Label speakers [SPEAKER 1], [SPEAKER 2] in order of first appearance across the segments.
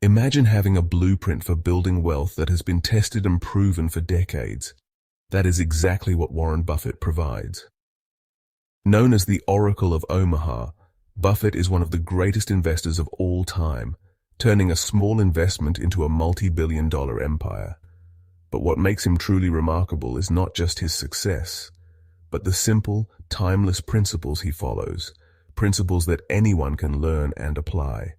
[SPEAKER 1] Imagine having a blueprint for building wealth that has been tested and proven for decades. That is exactly what Warren Buffett provides. Known as the Oracle of Omaha, Buffett is one of the greatest investors of all time, turning a small investment into a multi-billion-dollar empire. But what makes him truly remarkable is not just his success, but the simple, timeless principles he follows, principles that anyone can learn and apply.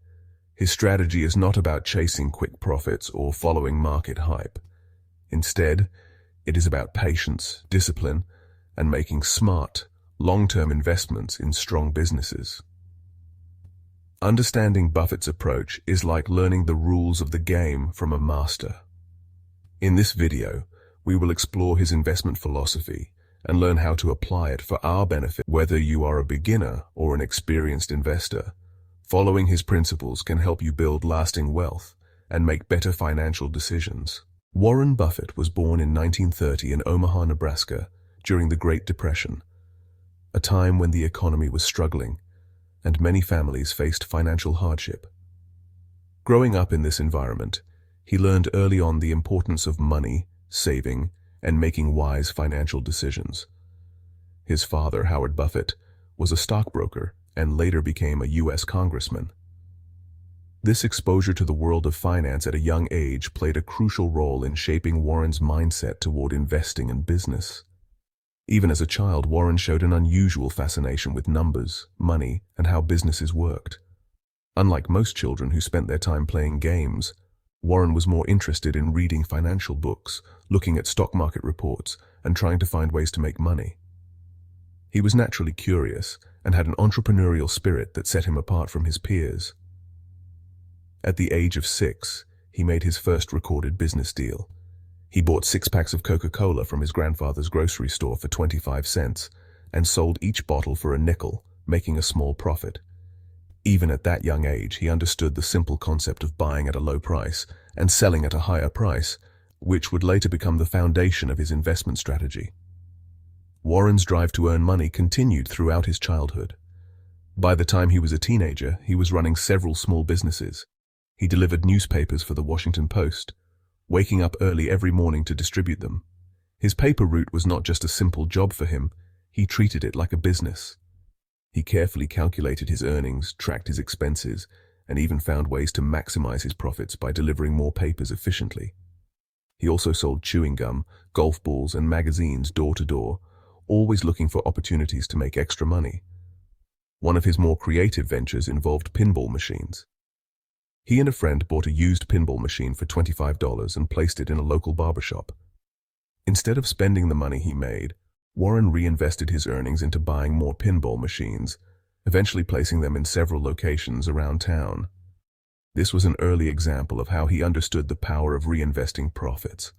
[SPEAKER 1] His strategy is not about chasing quick profits or following market hype. Instead, it is about patience, discipline, and making smart, long-term investments in strong businesses. Understanding Buffett's approach is like learning the rules of the game from a master. In this video, we will explore his investment philosophy and learn how to apply it for our benefit. Whether you are a beginner or an experienced investor, following his principles can help you build lasting wealth and make better financial decisions. Warren Buffett was born in 1930 in Omaha, Nebraska, during the Great Depression, a time when the economy was struggling and many families faced financial hardship. Growing up in this environment, he learned early on the importance of money, saving, and making wise financial decisions. His father, Howard Buffett, was a stockbroker and later became a U.S. congressman. This exposure to the world of finance at a young age played a crucial role in shaping Warren's mindset toward investing and business. Even as a child, Warren showed an unusual fascination with numbers, money, and how businesses worked. Unlike most children who spent their time playing games, Warren was more interested in reading financial books, looking at stock market reports, and trying to find ways to make money. He was naturally curious and had an entrepreneurial spirit that set him apart from his peers. At the age of 6, he made his first recorded business deal. He bought 6 packs of Coca-Cola from his grandfather's grocery store for 25 cents and sold each bottle for a nickel, making a small profit. Even at that young age, he understood the simple concept of buying at a low price and selling at a higher price, which would later become the foundation of his investment strategy. Warren's drive to earn money continued throughout his childhood. By the time he was a teenager, he was running several small businesses. He delivered newspapers for the Washington Post, waking up early every morning to distribute them. His paper route was not just a simple job for him, he treated it like a business. He carefully calculated his earnings, tracked his expenses, and even found ways to maximize his profits by delivering more papers efficiently. He also sold chewing gum, golf balls, and magazines door to door, always looking for opportunities to make extra money. One of his more creative ventures involved pinball machines. He and a friend bought a used pinball machine for $25 and placed it in a local barbershop. Instead of spending the money he made, Warren reinvested his earnings into buying more pinball machines, eventually placing them in several locations around town. This was an early example of how he understood the power of reinvesting profits,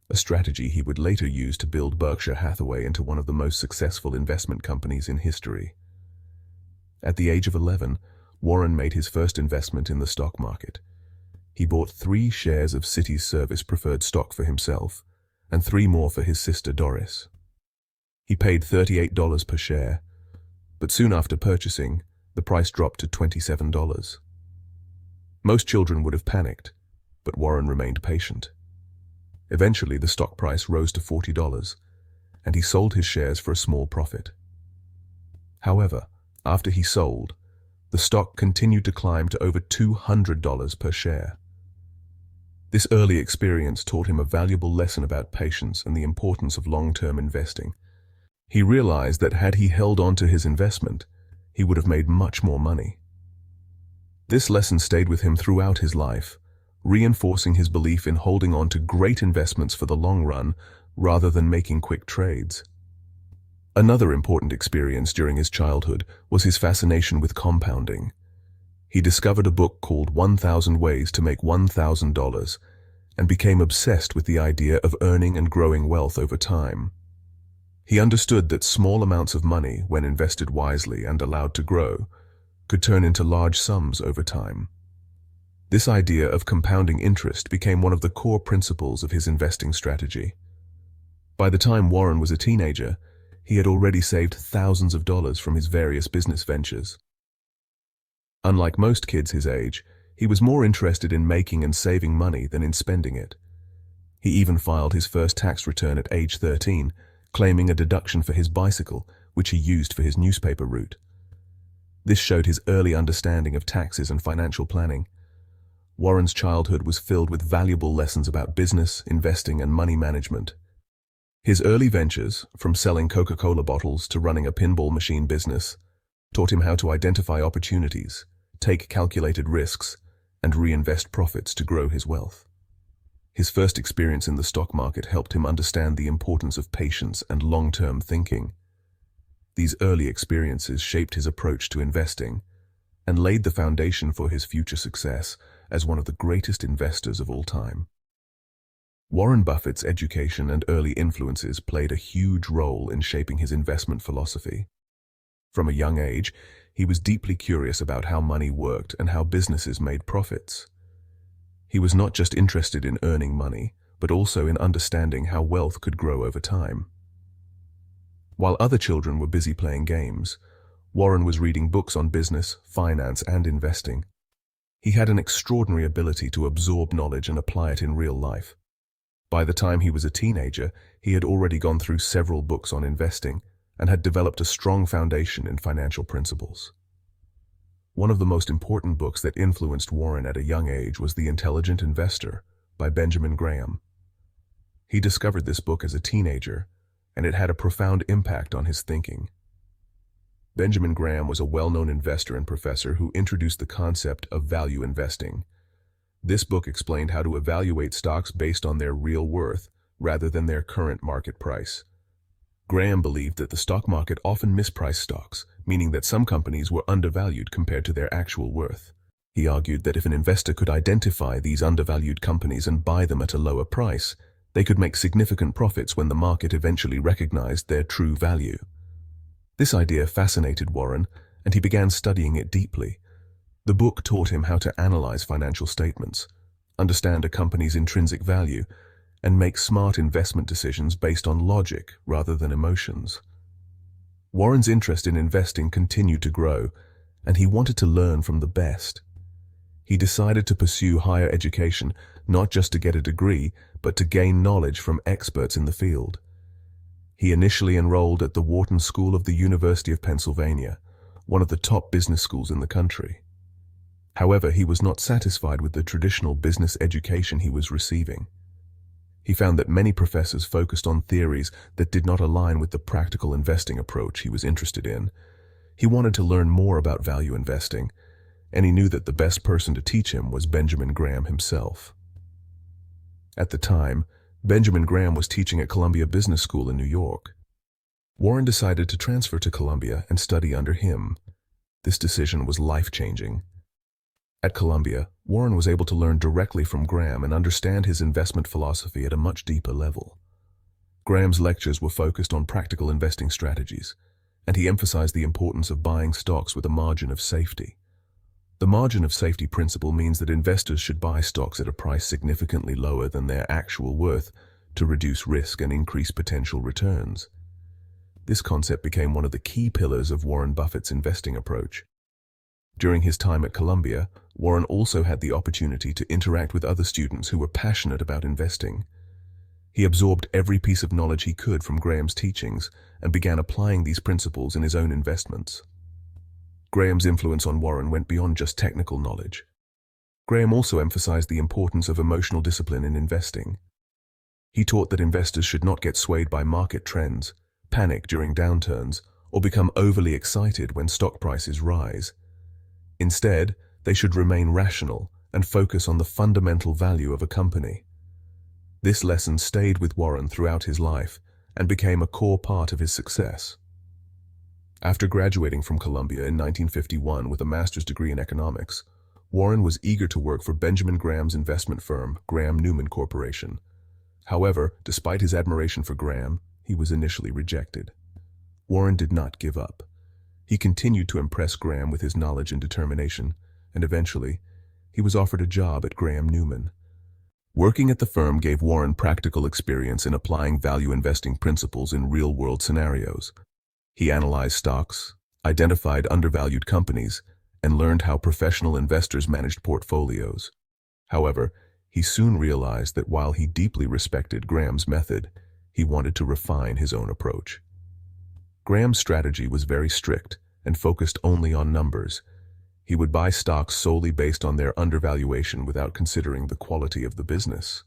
[SPEAKER 1] a strategy he would later use to build Berkshire Hathaway into one of the most successful investment companies in history. At the age of 11, Warren made his first investment in the stock market. He bought 3 shares of Citi's Service preferred stock for himself, and 3 more for his sister Doris. He paid $38 per share, but soon after purchasing, the price dropped to $27. Most children would have panicked, but Warren remained patient. Eventually, the stock price rose to $40, and he sold his shares for a small profit. However, after he sold, the stock continued to climb to over $200 per share. This early experience taught him a valuable lesson about patience and the importance of long-term investing. He realized that had he held on to his investment, he would have made much more money. This lesson stayed with him throughout his life, reinforcing his belief in holding on to great investments for the long run rather than making quick trades. Another important experience during his childhood was his fascination with compounding. He discovered a book called 1,000 Ways to Make $1,000 and became obsessed with the idea of earning and growing wealth over time. He understood that small amounts of money, when invested wisely and allowed to grow, could turn into large sums over time. This idea of compounding interest became one of the core principles of his investing strategy. By the time Warren was a teenager, he had already saved thousands of dollars from his various business ventures. Unlike most kids his age, He was more interested in making and saving money than in spending it. He even filed his first tax return at age 13, claiming a deduction for his bicycle, which he used for his newspaper route. This showed his early understanding of taxes and financial planning. Warren's childhood was filled with valuable lessons about business, investing, and money management. His early ventures, from selling Coca-Cola bottles to running a pinball machine business, taught him how to identify opportunities, take calculated risks, and reinvest profits to grow his wealth. His first experience in the stock market helped him understand the importance of patience and long-term thinking. These early experiences shaped his approach to investing and laid the foundation for his future success as one of the greatest investors of all time. Warren Buffett's education and early influences played a huge role in shaping his investment philosophy. From a young age, he was deeply curious about how money worked and how businesses made profits. He was not just interested in earning money, but also in understanding how wealth could grow over time. While other children were busy playing games, Warren was reading books on business, finance, and investing. He had an extraordinary ability to absorb knowledge and apply it in real life. By the time he was a teenager, he had already gone through several books on investing and had developed a strong foundation in financial principles. One of the most important books that influenced Warren at a young age was The Intelligent Investor by Benjamin Graham. He discovered this book as a teenager, and it had a profound impact on his thinking. Benjamin Graham was a well-known investor and professor who introduced the concept of value investing. This book explained how to evaluate stocks based on their real worth rather than their current market price. Graham believed that the stock market often mispriced stocks, meaning that some companies were undervalued compared to their actual worth. He argued that if an investor could identify these undervalued companies and buy them at a lower price, they could make significant profits when the market eventually recognized their true value. This idea fascinated Warren, and he began studying it deeply. The book taught him how to analyze financial statements, understand a company's intrinsic value, and make smart investment decisions based on logic rather than emotions. Warren's interest in investing continued to grow, and he wanted to learn from the best. He decided to pursue higher education, not just to get a degree, but to gain knowledge from experts in the field. He initially enrolled at the Wharton School of the University of Pennsylvania, one of the top business schools in the country. However, he was not satisfied with the traditional business education he was receiving. He found that many professors focused on theories that did not align with the practical investing approach he was interested in. He wanted to learn more about value investing, and he knew that the best person to teach him was Benjamin Graham himself. At the time, Benjamin Graham was teaching at Columbia Business School in New York. Warren decided to transfer to Columbia and study under him. This decision was life-changing. At Columbia, Warren was able to learn directly from Graham and understand his investment philosophy at a much deeper level. Graham's lectures were focused on practical investing strategies, and he emphasized the importance of buying stocks with a margin of safety. The margin of safety principle means that investors should buy stocks at a price significantly lower than their actual worth to reduce risk and increase potential returns. This concept became one of the key pillars of Warren Buffett's investing approach. During his time at Columbia, Warren also had the opportunity to interact with other students who were passionate about investing. He absorbed every piece of knowledge he could from Graham's teachings and began applying these principles in his own investments. Graham's influence on Warren went beyond just technical knowledge. Graham also emphasized the importance of emotional discipline in investing. He taught that investors should not get swayed by market trends, panic during downturns, or become overly excited when stock prices rise. Instead, they should remain rational and focus on the fundamental value of a company. This lesson stayed with Warren throughout his life and became a core part of his success. After graduating from Columbia in 1951 with a master's degree in economics, Warren was eager to work for Benjamin Graham's investment firm, Graham-Newman Corporation. However, despite his admiration for Graham, he was initially rejected. Warren did not give up. He continued to impress Graham with his knowledge and determination, and eventually, he was offered a job at Graham-Newman. Working at the firm gave Warren practical experience in applying value investing principles in real-world scenarios. He analyzed stocks, identified undervalued companies, and learned how professional investors managed portfolios. However, he soon realized that while he deeply respected Graham's method, he wanted to refine his own approach. Graham's strategy was very strict and focused only on numbers. He would buy stocks solely based on their undervaluation without considering the quality of the business.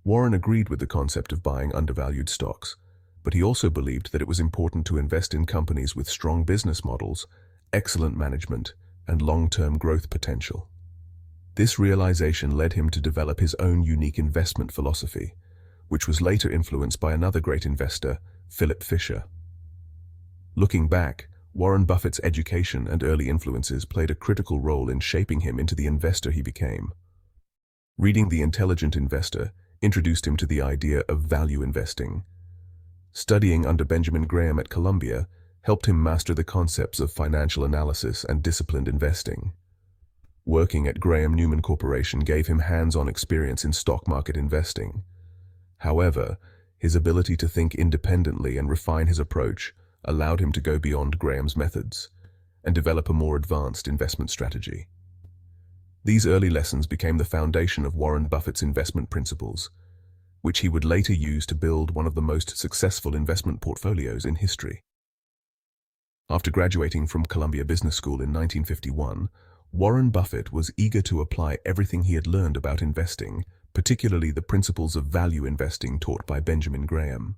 [SPEAKER 1] Warren agreed with the concept of buying undervalued stocks, but he also believed that it was important to invest in companies with strong business models, excellent management, and long-term growth potential. This realization led him to develop his own unique investment philosophy, which was later influenced by another great investor, Philip Fisher. Looking back, Warren Buffett's education and early influences played a critical role in shaping him into the investor he became. Reading The Intelligent Investor introduced him to the idea of value investing. Studying under Benjamin Graham at Columbia helped him master the concepts of financial analysis and disciplined investing. Working at Graham-Newman Corporation gave him hands-on experience in stock market investing. However, his ability to think independently and refine his approach allowed him to go beyond Graham's methods and develop a more advanced investment strategy. These early lessons became the foundation of Warren Buffett's investment principles, which he would later use to build one of the most successful investment portfolios in history. After graduating from Columbia Business School in 1951, Warren Buffett was eager to apply everything he had learned about investing, particularly the principles of value investing taught by Benjamin Graham.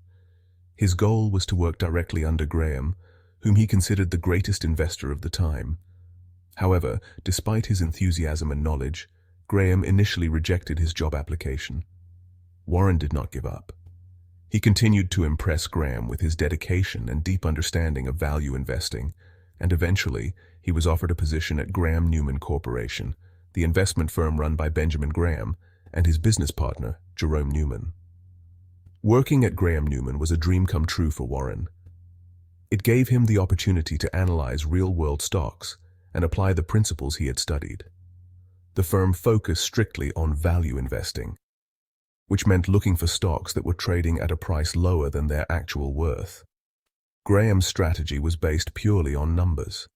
[SPEAKER 1] His goal was to work directly under Graham, whom he considered the greatest investor of the time. However, despite his enthusiasm and knowledge, Graham initially rejected his job application. Warren did not give up. He continued to impress Graham with his dedication and deep understanding of value investing, and eventually, he was offered a position at Graham-Newman Corporation, the investment firm run by Benjamin Graham and his business partner, Jerome Newman. Working at Graham-Newman was a dream come true for Warren. It gave him the opportunity to analyze real-world stocks and apply the principles he had studied. The firm focused strictly on value investing, which meant looking for stocks that were trading at a price lower than their actual worth. Graham's strategy was based purely on numbers.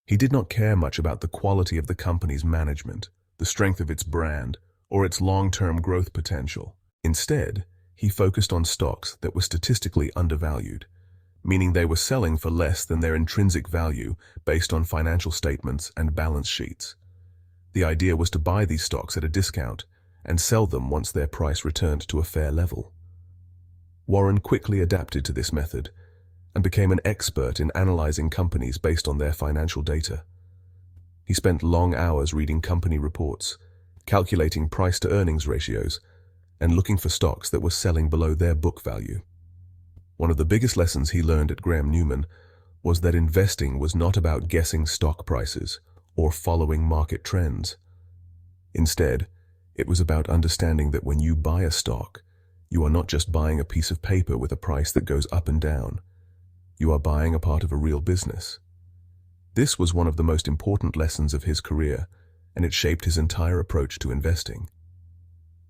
[SPEAKER 1] He did not care much about the quality of the company's management, the strength of its brand, or its long-term growth potential. Instead, he focused on stocks that were statistically undervalued, meaning they were selling for less than their intrinsic value based on financial statements and balance sheets. The idea was to buy these stocks at a discount and sell them once their price returned to a fair level. Warren quickly adapted to this method and became an expert in analyzing companies based on their financial data. He spent long hours reading company reports, calculating price-to-earnings ratios, and looking for stocks that were selling below their book value. One of the biggest lessons he learned at Graham-Newman was that investing was not about guessing stock prices or following market trends. Instead, it was about understanding that when you buy a stock, you are not just buying a piece of paper with a price that goes up and down. You are buying a part of a real business. This was one of the most important lessons of his career, and it shaped his entire approach to investing.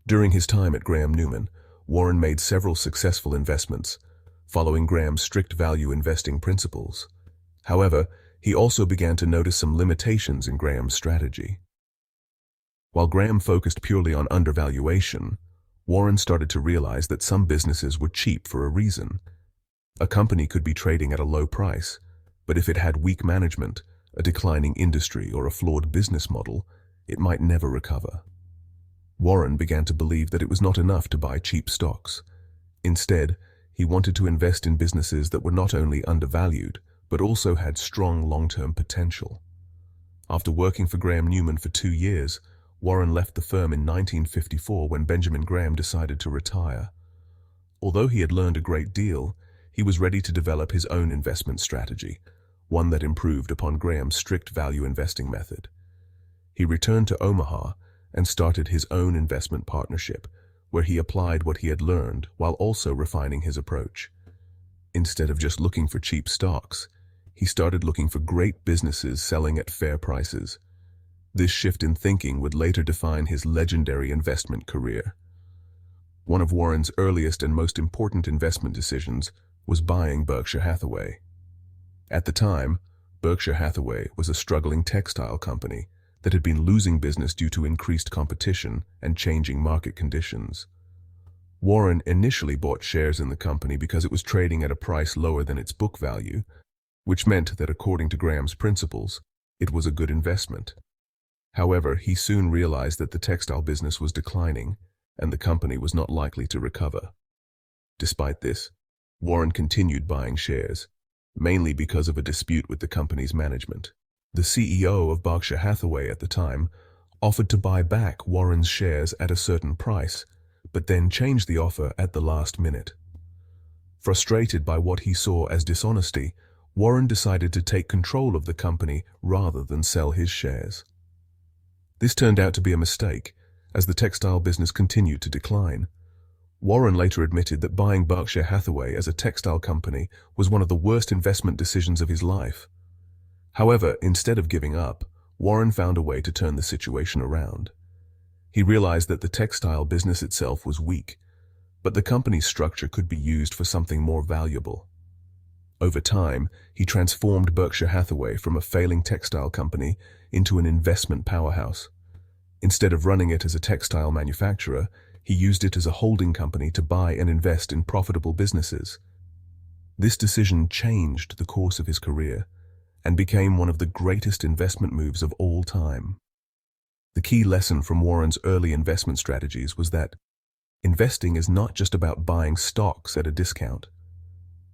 [SPEAKER 1] During his time at Graham-Newman, Warren made several successful investments, following Graham's strict value investing principles. However, he also began to notice some limitations in Graham's strategy. While Graham focused purely on undervaluation, Warren started to realize that some businesses were cheap for a reason. A company could be trading at a low price, but if it had weak management, a declining industry, or a flawed business model, it might never recover. Warren began to believe that it was not enough to buy cheap stocks. Instead, he wanted to invest in businesses that were not only undervalued, but also had strong long-term potential. After working for Graham-Newman for 2 years, Warren left the firm in 1954 when Benjamin Graham decided to retire. Although he had learned a great deal, he was ready to develop his own investment strategy, one that improved upon Graham's strict value investing method. He returned to Omaha and started his own investment partnership, where he applied what he had learned while also refining his approach. Instead of just looking for cheap stocks, he started looking for great businesses selling at fair prices. This shift in thinking would later define his legendary investment career. One of Warren's earliest and most important investment decisions was buying Berkshire Hathaway. At the time, Berkshire Hathaway was a struggling textile company that had been losing business due to increased competition and changing market conditions. Warren initially bought shares in the company because it was trading at a price lower than its book value, which meant that according to Graham's principles, it was a good investment. However, he soon realized that the textile business was declining and the company was not likely to recover. Despite this, Warren continued buying shares, mainly because of a dispute with the company's management. The CEO of Berkshire Hathaway at the time offered to buy back Warren's shares at a certain price, but then changed the offer at the last minute. Frustrated by what he saw as dishonesty, Warren decided to take control of the company rather than sell his shares. This turned out to be a mistake, as the textile business continued to decline. Warren later admitted that buying Berkshire Hathaway as a textile company was one of the worst investment decisions of his life. However, instead of giving up, Warren found a way to turn the situation around. He realized that the textile business itself was weak, but the company's structure could be used for something more valuable. Over time, he transformed Berkshire Hathaway from a failing textile company into an investment powerhouse. Instead of running it as a textile manufacturer, he used it as a holding company to buy and invest in profitable businesses. This decision changed the course of his career and became one of the greatest investment moves of all time. The key lesson from Warren's early investment strategies was that investing is not just about buying stocks at a discount.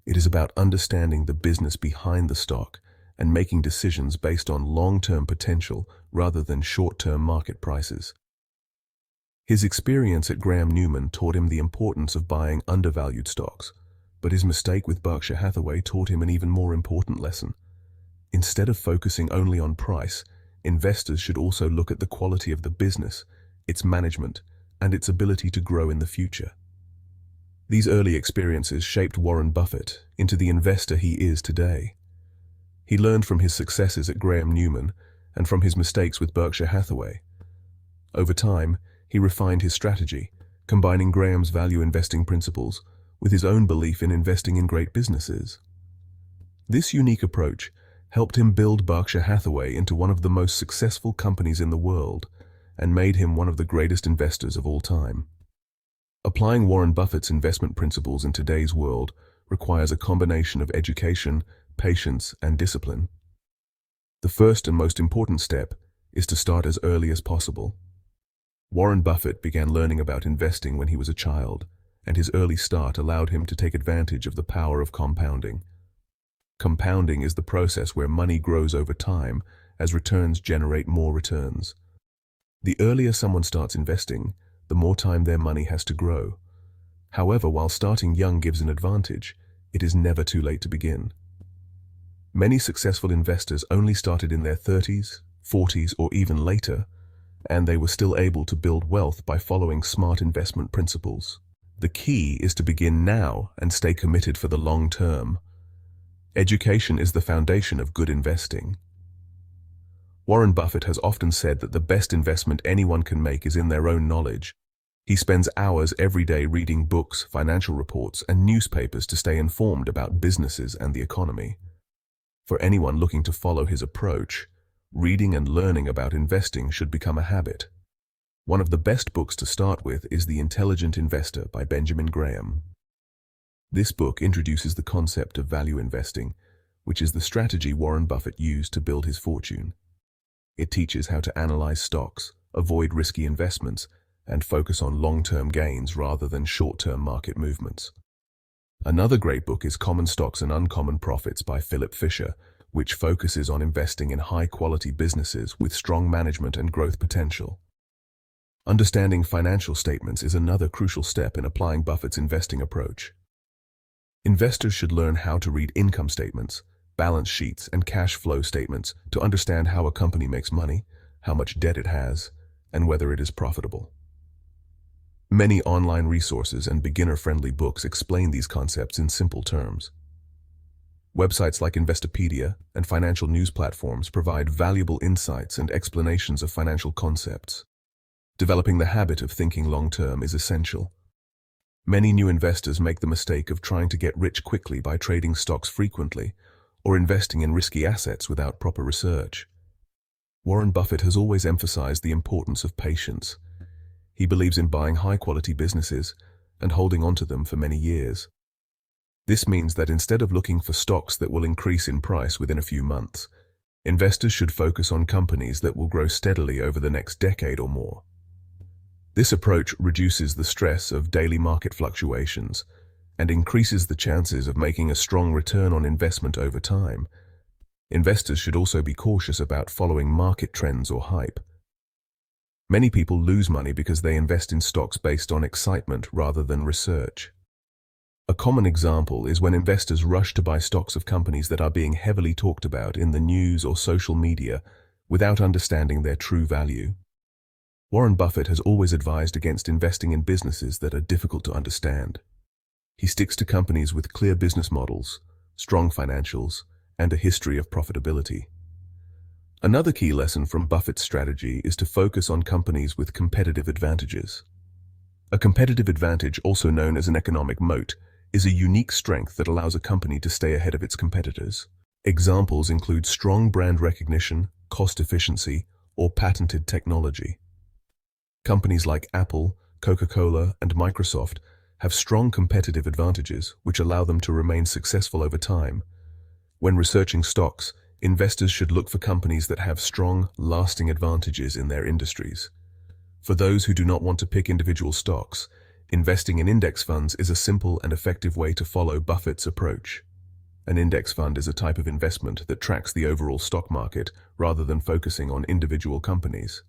[SPEAKER 1] It is about understanding the business behind the stock and making decisions based on long-term potential rather than short-term market prices. His experience at Graham Newman taught him the importance of buying undervalued stocks, but his mistake with Berkshire Hathaway taught him an even more important lesson. Instead of focusing only on price, investors should also look at the quality of the business, its management, and its ability to grow in the future. These early experiences shaped Warren Buffett into the investor he is today. He learned from his successes at Graham Newman and from his mistakes with Berkshire Hathaway. Over time, he refined his strategy, combining Graham's value investing principles with his own belief in investing in great businesses. This unique approach helped him build Berkshire Hathaway into one of the most successful companies in the world and made him one of the greatest investors of all time. Applying Warren Buffett's investment principles in today's world requires a combination of education, patience, and discipline. The first and most important step is to start as early as possible. Warren Buffett began learning about investing when he was a child, and his early start allowed him to take advantage of the power of compounding. Compounding is the process where money grows over time as returns generate more returns. The earlier someone starts investing, the more time their money has to grow. However, while starting young gives an advantage, it is never too late to begin. Many successful investors only started in their 30s, 40s, or even later, and they were still able to build wealth by following smart investment principles. The key is to begin now and stay committed for the long term. Education is the foundation of good investing. Warren Buffett has often said that the best investment anyone can make is in their own knowledge. He spends hours every day reading books, financial reports, and newspapers to stay informed about businesses and the economy. For anyone looking to follow his approach, reading and learning about investing should become a habit. One of the best books to start with is The Intelligent Investor by Benjamin Graham. This book introduces the concept of value investing, which is the strategy Warren Buffett used to build his fortune. It teaches how to analyze stocks, avoid risky investments, and focus on long-term gains rather than short-term market movements. Another great book is Common Stocks and Uncommon Profits by Philip Fisher, which focuses on investing in high-quality businesses with strong management and growth potential. Understanding financial statements is another crucial step in applying Buffett's investing approach. Investors should learn how to read income statements, balance sheets, and cash flow statements to understand how a company makes money, how much debt it has, and whether it is profitable. Many online resources and beginner-friendly books explain these concepts in simple terms. Websites like Investopedia and financial news platforms provide valuable insights and explanations of financial concepts. Developing the habit of thinking long-term is essential. Many new investors make the mistake of trying to get rich quickly by trading stocks frequently, or investing in risky assets without proper research. Warren Buffett has always emphasized the importance of patience. He believes in buying high-quality businesses and holding onto them for many years. This means that instead of looking for stocks that will increase in price within a few months, investors should focus on companies that will grow steadily over the next decade or more. This approach reduces the stress of daily market fluctuations and increases the chances of making a strong return on investment over time. Investors should also be cautious about following market trends or hype. Many people lose money because they invest in stocks based on excitement rather than research. A common example is when investors rush to buy stocks of companies that are being heavily talked about in the news or social media without understanding their true value. Warren Buffett has always advised against investing in businesses that are difficult to understand. He sticks to companies with clear business models, strong financials, and a history of profitability. Another key lesson from Buffett's strategy is to focus on companies with competitive advantages. A competitive advantage, also known as an economic moat, is a unique strength that allows a company to stay ahead of its competitors. Examples include strong brand recognition, cost efficiency, or patented technology. Companies like Apple, Coca-Cola, and Microsoft have strong competitive advantages which allow them to remain successful over time. When researching stocks, investors should look for companies that have strong, lasting advantages in their industries. For those who do not want to pick individual stocks, investing in index funds is a simple and effective way to follow Buffett's approach. An index fund is a type of investment that tracks the overall stock market rather than focusing on individual companies.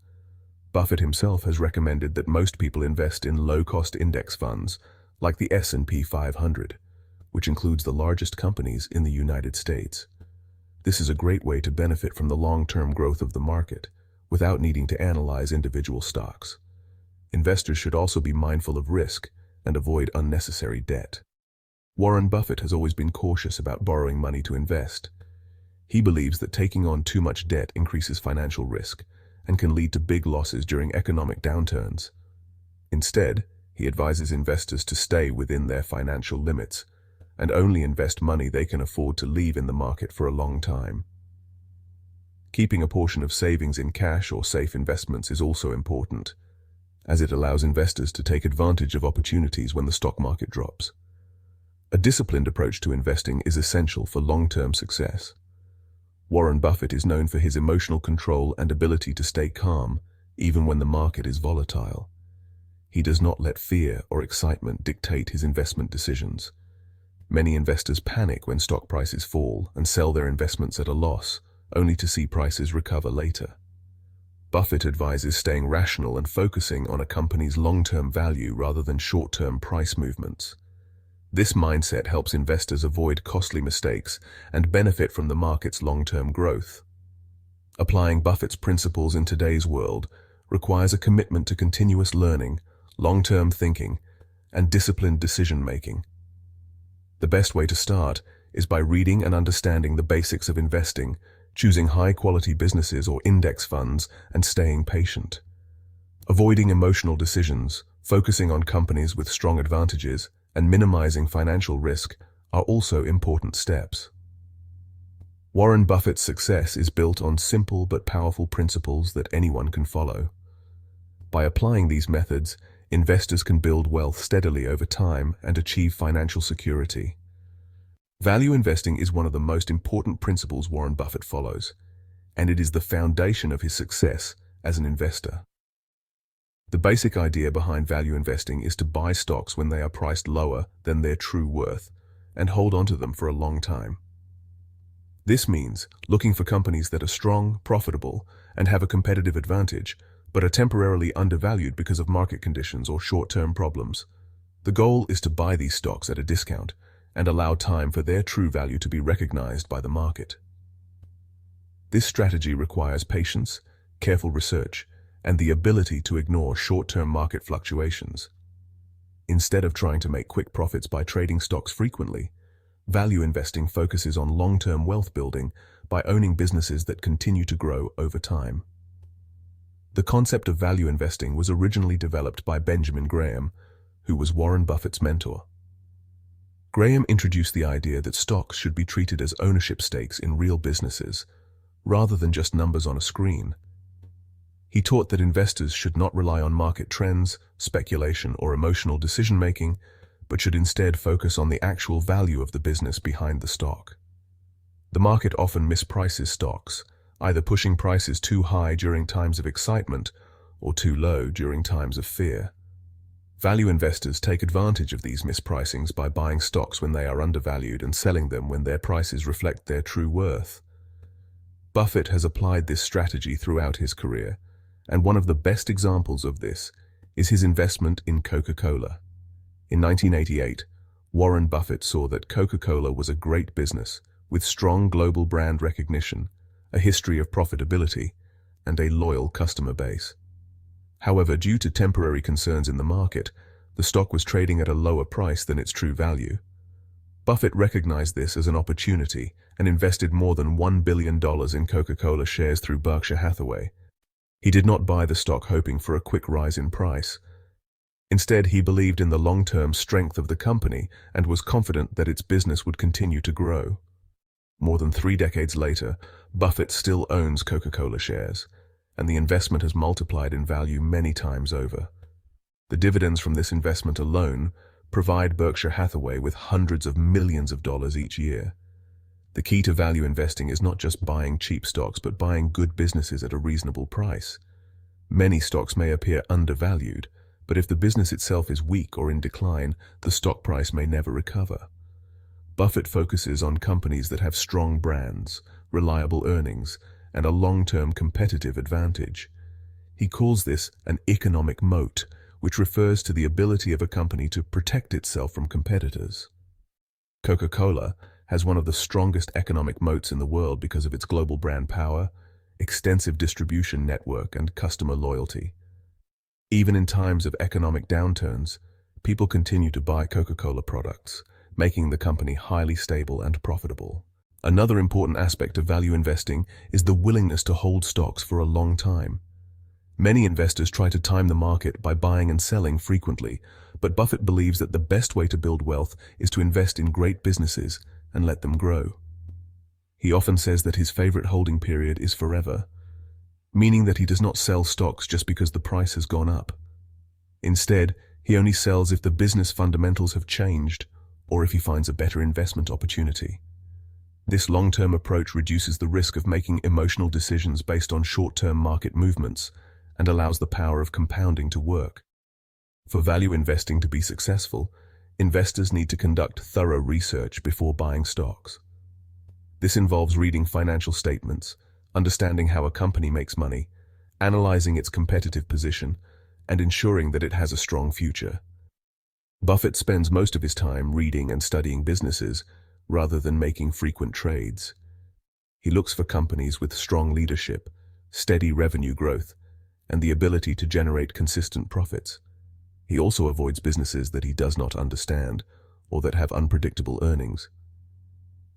[SPEAKER 1] Buffett himself has recommended that most people invest in low-cost index funds, like the S&P 500, which includes the largest companies in the United States. This is a great way to benefit from the long-term growth of the market, without needing to analyze individual stocks. Investors should also be mindful of risk and avoid unnecessary debt. Warren Buffett has always been cautious about borrowing money to invest. He believes that taking on too much debt increases financial risk and can lead to big losses during economic downturns. Instead, he advises investors to stay within their financial limits and only invest money they can afford to leave in the market for a long time. Keeping a portion of savings in cash or safe investments is also important, as it allows investors to take advantage of opportunities when the stock market drops. A disciplined approach to investing is essential for long-term success. Warren Buffett is known for his emotional control and ability to stay calm, even when the market is volatile. He does not let fear or excitement dictate his investment decisions. Many investors panic when stock prices fall and sell their investments at a loss, only to see prices recover later. Buffett advises staying rational and focusing on a company's long-term value rather than short-term price movements. This mindset helps investors avoid costly mistakes and benefit from the market's long-term growth. Applying Buffett's principles in today's world requires a commitment to continuous learning, long-term thinking, and disciplined decision-making. The best way to start is by reading and understanding the basics of investing, choosing high-quality businesses or index funds, and staying patient. Avoiding emotional decisions, focusing on companies with strong advantages, and minimizing financial risk are also important steps. Warren Buffett's success is built on simple but powerful principles that anyone can follow. By applying these methods, investors can build wealth steadily over time and achieve financial security. Value investing is one of the most important principles Warren Buffett follows, and it is the foundation of his success as an investor. The basic idea behind value investing is to buy stocks when they are priced lower than their true worth and hold onto them for a long time. This means looking for companies that are strong, profitable, and have a competitive advantage, but are temporarily undervalued because of market conditions or short-term problems. The goal is to buy these stocks at a discount and allow time for their true value to be recognized by the market. This strategy requires patience, careful research, and the ability to ignore short-term market fluctuations. Instead of trying to make quick profits by trading stocks frequently, value investing focuses on long-term wealth building by owning businesses that continue to grow over time. The concept of value investing was originally developed by Benjamin Graham, who was Warren Buffett's mentor. Graham introduced the idea that stocks should be treated as ownership stakes in real businesses, rather than just numbers on a screen. He taught that investors should not rely on market trends, speculation, or emotional decision-making, but should instead focus on the actual value of the business behind the stock. The market often misprices stocks, either pushing prices too high during times of excitement or too low during times of fear. Value investors take advantage of these mispricings by buying stocks when they are undervalued and selling them when their prices reflect their true worth. Buffett has applied this strategy throughout his career, and one of the best examples of this is his investment in Coca-Cola. In 1988, Warren Buffett saw that Coca-Cola was a great business with strong global brand recognition, a history of profitability, and a loyal customer base. However, due to temporary concerns in the market, the stock was trading at a lower price than its true value. Buffett recognized this as an opportunity and invested more than $1 billion in Coca-Cola shares through Berkshire Hathaway. He did not buy the stock hoping for a quick rise in price. Instead, he believed in the long-term strength of the company and was confident that its business would continue to grow. More than 3 decades later, Buffett still owns Coca-Cola shares, and the investment has multiplied in value many times over. The dividends from this investment alone provide Berkshire Hathaway with hundreds of millions of dollars each year. The key to value investing is not just buying cheap stocks, but buying good businesses at a reasonable price. Many stocks may appear undervalued, but if the business itself is weak or in decline, the stock price may never recover. Buffett focuses on companies that have strong brands, reliable earnings, and a long-term competitive advantage. He calls this an economic moat, which refers to the ability of a company to protect itself from competitors. Coca-Cola has one of the strongest economic moats in the world because of its global brand power, extensive distribution network, and customer loyalty. Even in times of economic downturns, people continue to buy Coca-Cola products, making the company highly stable and profitable. Another important aspect of value investing is the willingness to hold stocks for a long time. Many investors try to time the market by buying and selling frequently, but Buffett believes that the best way to build wealth is to invest in great businesses and let them grow. He often says that his favorite holding period is forever, meaning that he does not sell stocks just because the price has gone up. Instead, he only sells if the business fundamentals have changed or if he finds a better investment opportunity. This long-term approach reduces the risk of making emotional decisions based on short-term market movements and allows the power of compounding to work. For value investing to be successful, investors need to conduct thorough research before buying stocks. This involves reading financial statements, understanding how a company makes money, analyzing its competitive position, and ensuring that it has a strong future. Buffett spends most of his time reading and studying businesses rather than making frequent trades. He looks for companies with strong leadership, steady revenue growth, and the ability to generate consistent profits. He also avoids businesses that he does not understand or that have unpredictable earnings.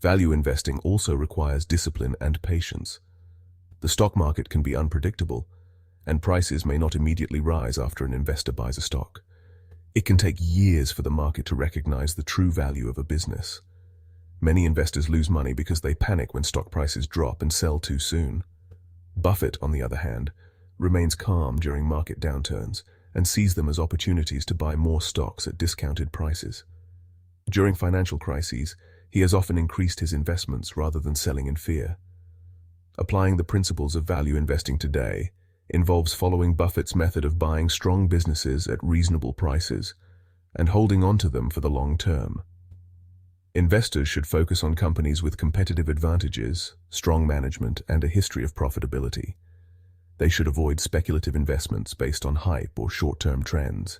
[SPEAKER 1] Value investing also requires discipline and patience. The stock market can be unpredictable, and prices may not immediately rise after an investor buys a stock. It can take years for the market to recognize the true value of a business. Many investors lose money because they panic when stock prices drop and sell too soon. Buffett, on the other hand, remains calm during market downturns and sees them as opportunities to buy more stocks at discounted prices. During financial crises, he has often increased his investments rather than selling in fear. Applying the principles of value investing today involves following Buffett's method of buying strong businesses at reasonable prices and holding on to them for the long term. Investors should focus on companies with competitive advantages, strong management, and a history of profitability. They should avoid speculative investments based on hype or short-term trends.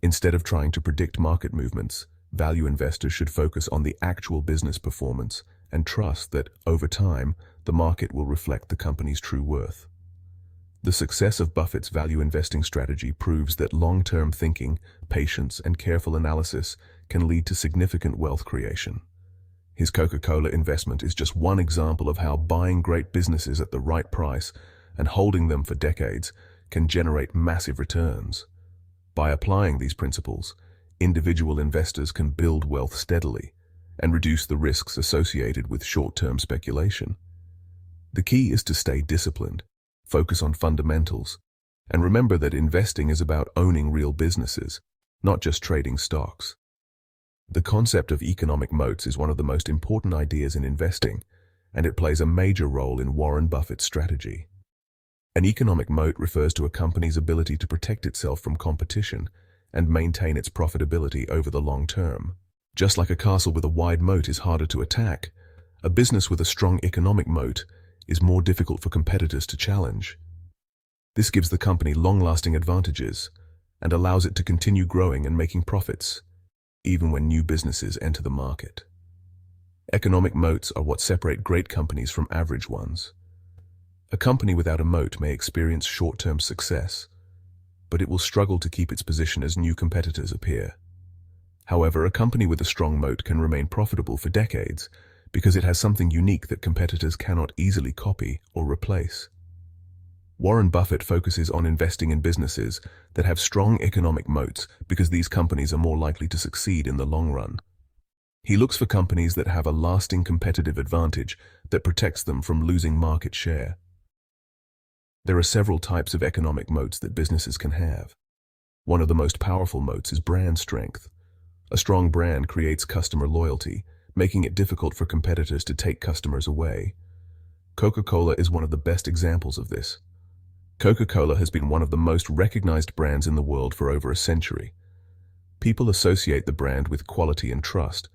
[SPEAKER 1] Instead of trying to predict market movements, value investors should focus on the actual business performance and trust that, over time, the market will reflect the company's true worth. The success of Buffett's value investing strategy proves that long-term thinking, patience, and careful analysis can lead to significant wealth creation. His Coca-Cola investment is just one example of how buying great businesses at the right price and holding them for decades can generate massive returns. By applying these principles, individual investors can build wealth steadily and reduce the risks associated with short-term speculation. The key is to stay disciplined, focus on fundamentals, and remember that investing is about owning real businesses, not just trading stocks. The concept of economic moats is one of the most important ideas in investing, and it plays a major role in Warren Buffett's strategy. An economic moat refers to a company's ability to protect itself from competition and maintain its profitability over the long term. Just like a castle with a wide moat is harder to attack, a business with a strong economic moat is more difficult for competitors to challenge. This gives the company long-lasting advantages and allows it to continue growing and making profits, even when new businesses enter the market. Economic moats are what separate great companies from average ones. A company without a moat may experience short-term success, but it will struggle to keep its position as new competitors appear. However, a company with a strong moat can remain profitable for decades because it has something unique that competitors cannot easily copy or replace. Warren Buffett focuses on investing in businesses that have strong economic moats because these companies are more likely to succeed in the long run. He looks for companies that have a lasting competitive advantage that protects them from losing market share. There are several types of economic moats that businesses can have. One of the most powerful moats is brand strength. A strong brand creates customer loyalty, making it difficult for competitors to take customers away. Coca-Cola is one of the best examples of this. Coca-Cola has been one of the most recognized brands in the world for over a century. People associate the brand with quality and trust,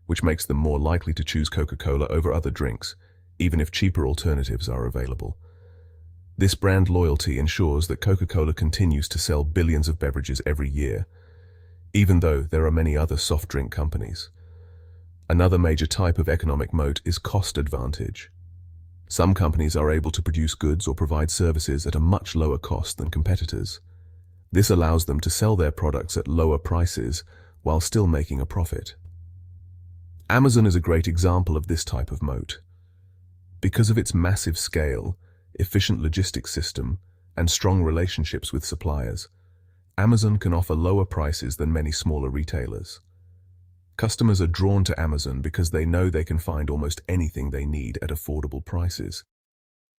[SPEAKER 1] which makes them more likely to choose Coca-Cola over other drinks, even if cheaper alternatives are available. This brand loyalty ensures that Coca-Cola continues to sell billions of beverages every year, even though there are many other soft drink companies. Another major type of economic moat is cost advantage. Some companies are able to produce goods or provide services at a much lower cost than competitors. This allows them to sell their products at lower prices while still making a profit. Amazon is a great example of this type of moat. Because of its massive scale, efficient logistics system, and strong relationships with suppliers, Amazon can offer lower prices than many smaller retailers. Customers are drawn to Amazon because they know they can find almost anything they need at affordable prices.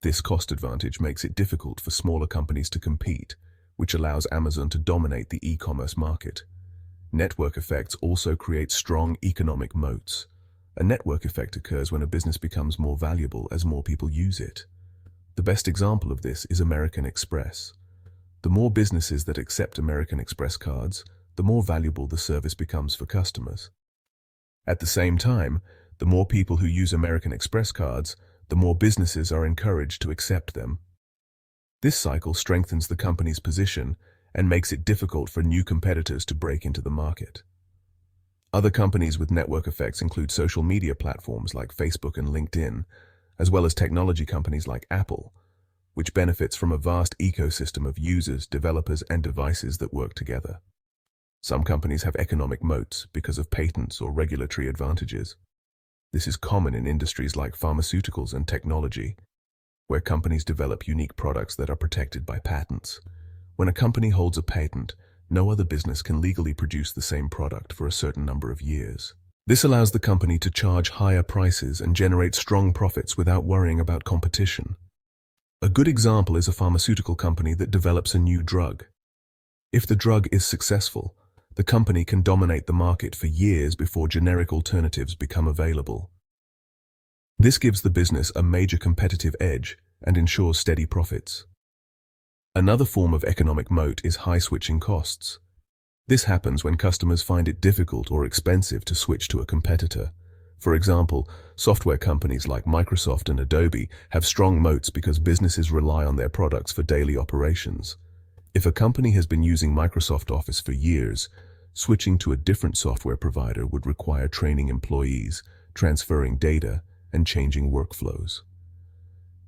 [SPEAKER 1] This cost advantage makes it difficult for smaller companies to compete, which allows Amazon to dominate the e-commerce market. Network effects also create strong economic moats. A network effect occurs when a business becomes more valuable as more people use it. The best example of this is American Express. The more businesses that accept American Express cards, the more valuable the service becomes for customers. At the same time, the more people who use American Express cards, the more businesses are encouraged to accept them. This cycle strengthens the company's position and makes it difficult for new competitors to break into the market. Other companies with network effects include social media platforms like Facebook and LinkedIn, as well as technology companies like Apple, which benefits from a vast ecosystem of users, developers, and devices that work together. Some companies have economic moats because of patents or regulatory advantages. This is common in industries like pharmaceuticals and technology, where companies develop unique products that are protected by patents. When a company holds a patent, no other business can legally produce the same product for a certain number of years. This allows the company to charge higher prices and generate strong profits without worrying about competition. A good example is a pharmaceutical company that develops a new drug. If the drug is successful, the company can dominate the market for years before generic alternatives become available. This gives the business a major competitive edge and ensures steady profits. Another form of economic moat is high switching costs. This happens when customers find it difficult or expensive to switch to a competitor. For example, software companies like Microsoft and Adobe have strong moats because businesses rely on their products for daily operations. If a company has been using Microsoft Office for years, switching to a different software provider would require training employees, transferring data, and changing workflows.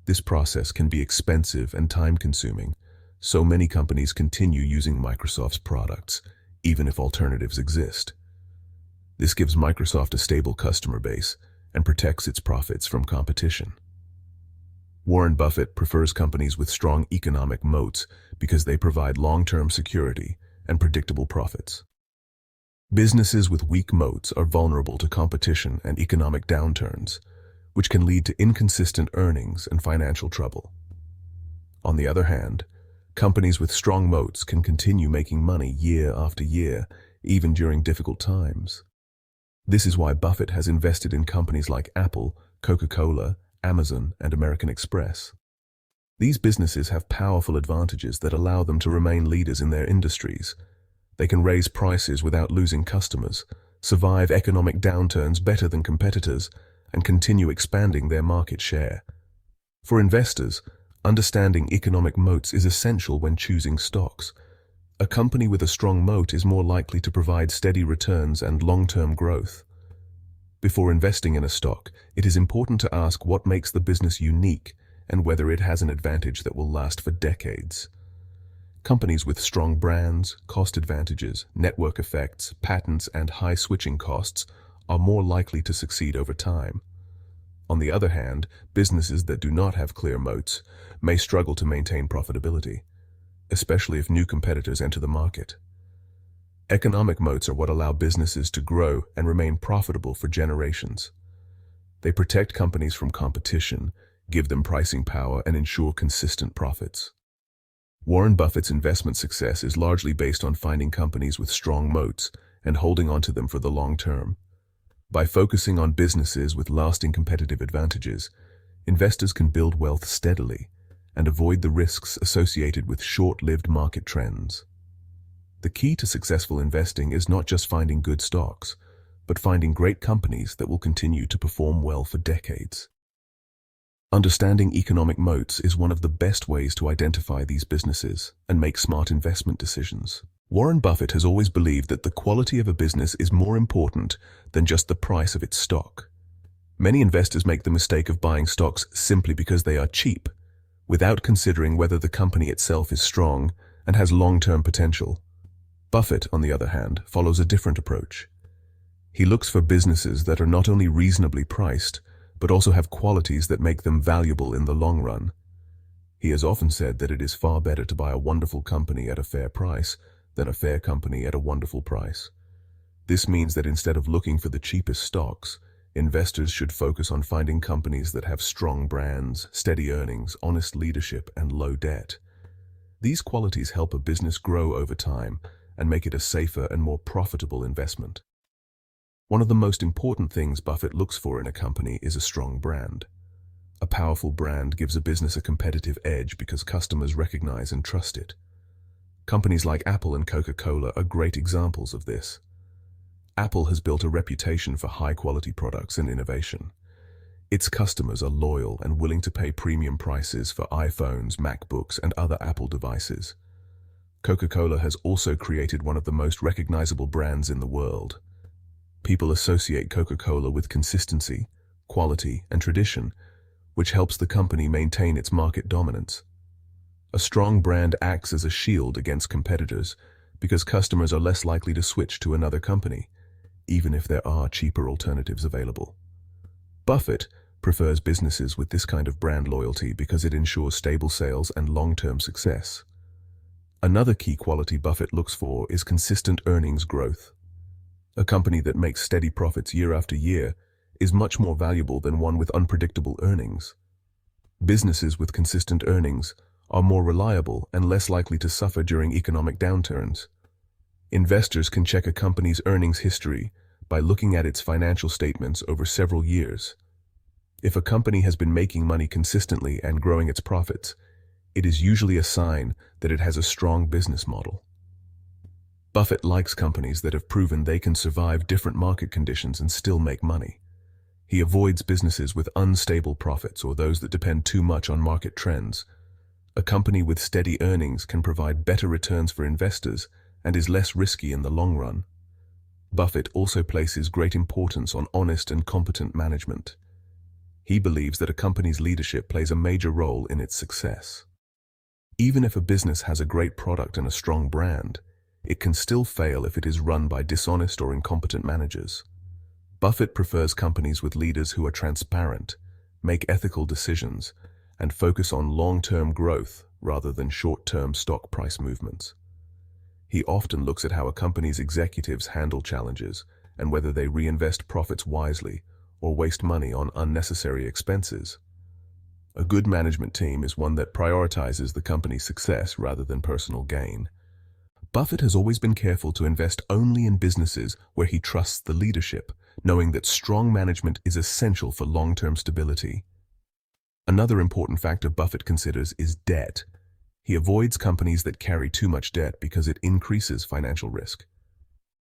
[SPEAKER 1] This process can be expensive and time-consuming, so many companies continue using Microsoft's products, even if alternatives exist. This gives Microsoft a stable customer base and protects its profits from competition. Warren Buffett prefers companies with strong economic moats because they provide long-term security and predictable profits. Businesses with weak moats are vulnerable to competition and economic downturns, which can lead to inconsistent earnings and financial trouble. On the other hand, companies with strong moats can continue making money year after year, even during difficult times. This is why Buffett has invested in companies like Apple, Coca-Cola, Amazon, and American Express. These businesses have powerful advantages that allow them to remain leaders in their industries. They can raise prices without losing customers, survive economic downturns better than competitors, and continue expanding their market share. For investors, understanding economic moats is essential when choosing stocks. A company with a strong moat is more likely to provide steady returns and long-term growth. Before investing in a stock, it is important to ask what makes the business unique and whether it has an advantage that will last for decades. Companies with strong brands, cost advantages, network effects, patents, and high switching costs are more likely to succeed over time. On the other hand, businesses that do not have clear moats may struggle to maintain profitability, especially if new competitors enter the market. Economic moats are what allow businesses to grow and remain profitable for generations. They protect companies from competition, give them pricing power, and ensure consistent profits. Warren Buffett's investment success is largely based on finding companies with strong moats and holding on to them for the long term. By focusing on businesses with lasting competitive advantages, investors can build wealth steadily and avoid the risks associated with short-lived market trends. The key to successful investing is not just finding good stocks, but finding great companies that will continue to perform well for decades. Understanding economic moats is one of the best ways to identify these businesses and make smart investment decisions. Warren Buffett has always believed that the quality of a business is more important than just the price of its stock. Many investors make the mistake of buying stocks simply because they are cheap, without considering whether the company itself is strong and has long-term potential. Buffett, on the other hand, follows a different approach. He looks for businesses that are not only reasonably priced, but also have qualities that make them valuable in the long run. He has often said that it is far better to buy a wonderful company at a fair price than a fair company at a wonderful price. This means that instead of looking for the cheapest stocks, investors should focus on finding companies that have strong brands, steady earnings, honest leadership, and low debt. These qualities help a business grow over time and make it a safer and more profitable investment. One of the most important things Buffett looks for in a company is a strong brand. A powerful brand gives a business a competitive edge because customers recognize and trust it. Companies like Apple and Coca-Cola are great examples of this. Apple has built a reputation for high-quality products and innovation. Its customers are loyal and willing to pay premium prices for iPhones, MacBooks, and other Apple devices. Coca-Cola has also created one of the most recognizable brands in the world. People associate Coca-Cola with consistency, quality, and tradition, which helps the company maintain its market dominance. A strong brand acts as a shield against competitors because customers are less likely to switch to another company, even if there are cheaper alternatives available. Buffett prefers businesses with this kind of brand loyalty because it ensures stable sales and long-term success. Another key quality Buffett looks for is consistent earnings growth. A company that makes steady profits year after year is much more valuable than one with unpredictable earnings. Businesses with consistent earnings are more reliable and less likely to suffer during economic downturns. Investors can check a company's earnings history by looking at its financial statements over several years. If a company has been making money consistently and growing its profits, it is usually a sign that it has a strong business model. Buffett likes companies that have proven they can survive different market conditions and still make money. He avoids businesses with unstable profits or those that depend too much on market trends. A company with steady earnings can provide better returns for investors and is less risky in the long run. Buffett also places great importance on honest and competent management. He believes that a company's leadership plays a major role in its success. Even if a business has a great product and a strong brand, it can still fail if it is run by dishonest or incompetent managers. Buffett prefers companies with leaders who are transparent, make ethical decisions, and focus on long-term growth rather than short-term stock price movements. He often looks at how a company's executives handle challenges and whether they reinvest profits wisely or waste money on unnecessary expenses. A good management team is one that prioritizes the company's success rather than personal gain. Buffett has always been careful to invest only in businesses where he trusts the leadership, knowing that strong management is essential for long-term stability. Another important factor Buffett considers is debt. He avoids companies that carry too much debt because it increases financial risk.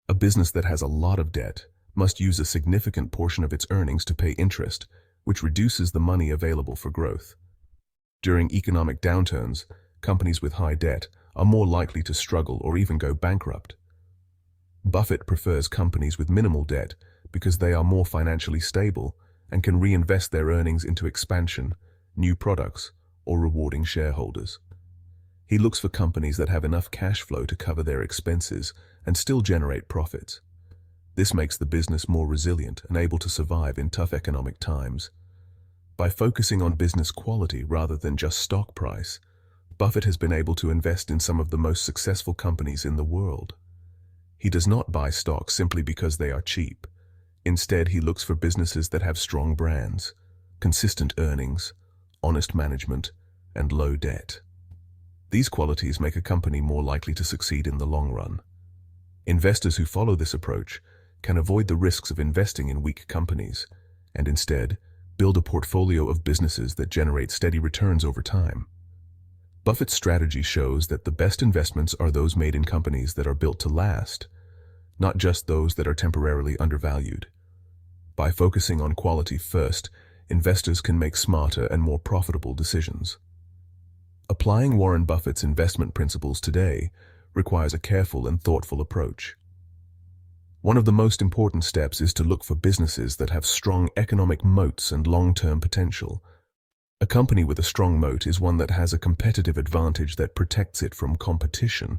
[SPEAKER 1] A business that has a lot of debt must use a significant portion of its earnings to pay interest, which reduces the money available for growth. During economic downturns, companies with high debt are more likely to struggle or even go bankrupt. Buffett prefers companies with minimal debt because they are more financially stable and can reinvest their earnings into expansion, new products, or rewarding shareholders. He looks for companies that have enough cash flow to cover their expenses and still generate profits. This makes the business more resilient and able to survive in tough economic times. By focusing on business quality rather than just stock price, Buffett has been able to invest in some of the most successful companies in the world. He does not buy stocks simply because they are cheap. Instead, he looks for businesses that have strong brands, consistent earnings, honest management, and low debt. These qualities make a company more likely to succeed in the long run. Investors who follow this approach can avoid the risks of investing in weak companies and instead build a portfolio of businesses that generate steady returns over time. Buffett's strategy shows that the best investments are those made in companies that are built to last, not just those that are temporarily undervalued. By focusing on quality first, investors can make smarter and more profitable decisions. Applying Warren Buffett's investment principles today requires a careful and thoughtful approach. One of the most important steps is to look for businesses that have strong economic moats and long-term potential. A company with a strong moat is one that has a competitive advantage that protects it from competition.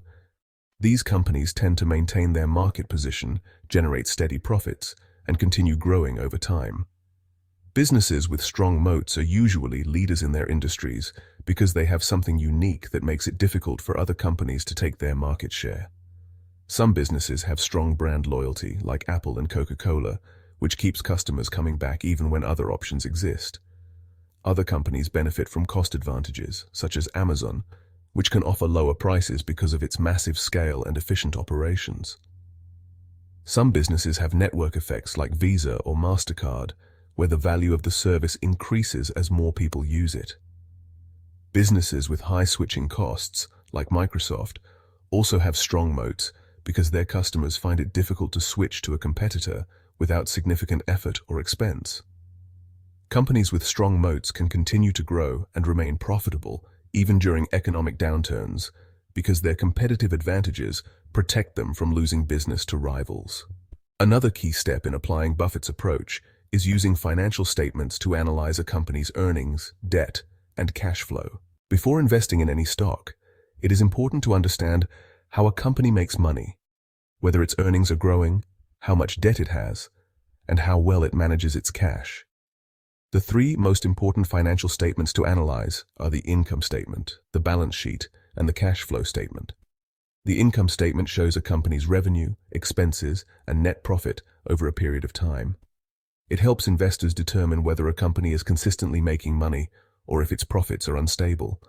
[SPEAKER 1] These companies tend to maintain their market position, generate steady profits, and continue growing over time. Businesses with strong moats are usually leaders in their industries because they have something unique that makes it difficult for other companies to take their market share. Some businesses have strong brand loyalty, like Apple and Coca-Cola, which keeps customers coming back even when other options exist. Other companies benefit from cost advantages, such as Amazon, which can offer lower prices because of its massive scale and efficient operations. Some businesses have network effects like Visa or MasterCard, where the value of the service increases as more people use it. Businesses with high switching costs, like Microsoft, also have strong moats because their customers find it difficult to switch to a competitor without significant effort or expense. Companies with strong moats can continue to grow and remain profitable even during economic downturns because their competitive advantages protect them from losing business to rivals. Another key step in applying Buffett's approach is using financial statements to analyze a company's earnings, debt, and cash flow. Before investing in any stock, it is important to understand how a company makes money, whether its earnings are growing, how much debt it has, and how well it manages its cash. The three most important financial statements to analyze are the income statement, the balance sheet, and the cash flow statement. The income statement shows a company's revenue, expenses, and net profit over a period of time. It helps investors determine whether a company is consistently making money or if its profits are unstable.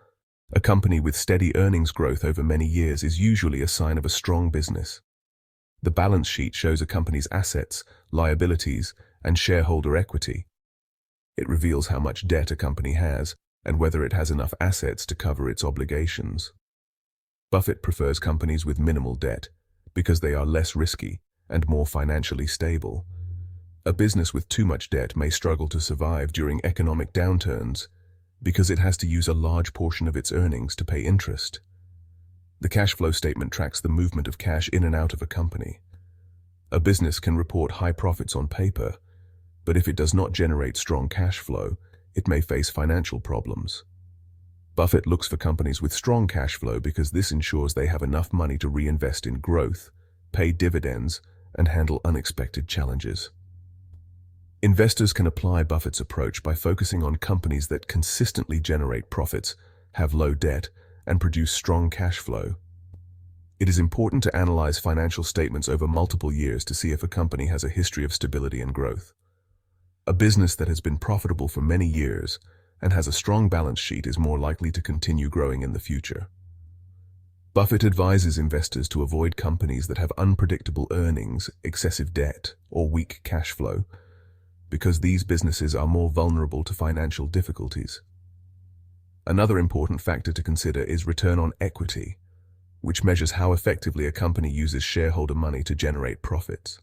[SPEAKER 1] A company with steady earnings growth over many years is usually a sign of a strong business. The balance sheet shows a company's assets, liabilities, and shareholder equity. It reveals how much debt a company has and whether it has enough assets to cover its obligations. Buffett prefers companies with minimal debt because they are less risky and more financially stable. A business with too much debt may struggle to survive during economic downturns because it has to use a large portion of its earnings to pay interest. The cash flow statement tracks the movement of cash in and out of a company. A business can report high profits on paper, but if it does not generate strong cash flow, it may face financial problems. Buffett looks for companies with strong cash flow because this ensures they have enough money to reinvest in growth, pay dividends, and handle unexpected challenges. Investors can apply Buffett's approach by focusing on companies that consistently generate profits, have low debt, and produce strong cash flow. It is important to analyze financial statements over multiple years to see if a company has a history of stability and growth. A business that has been profitable for many years and has a strong balance sheet is more likely to continue growing in the future. Buffett advises investors to avoid companies that have unpredictable earnings, excessive debt, or weak cash flow, because these businesses are more vulnerable to financial difficulties. Another important factor to consider is return on equity, which measures how effectively a company uses shareholder money to generate profits.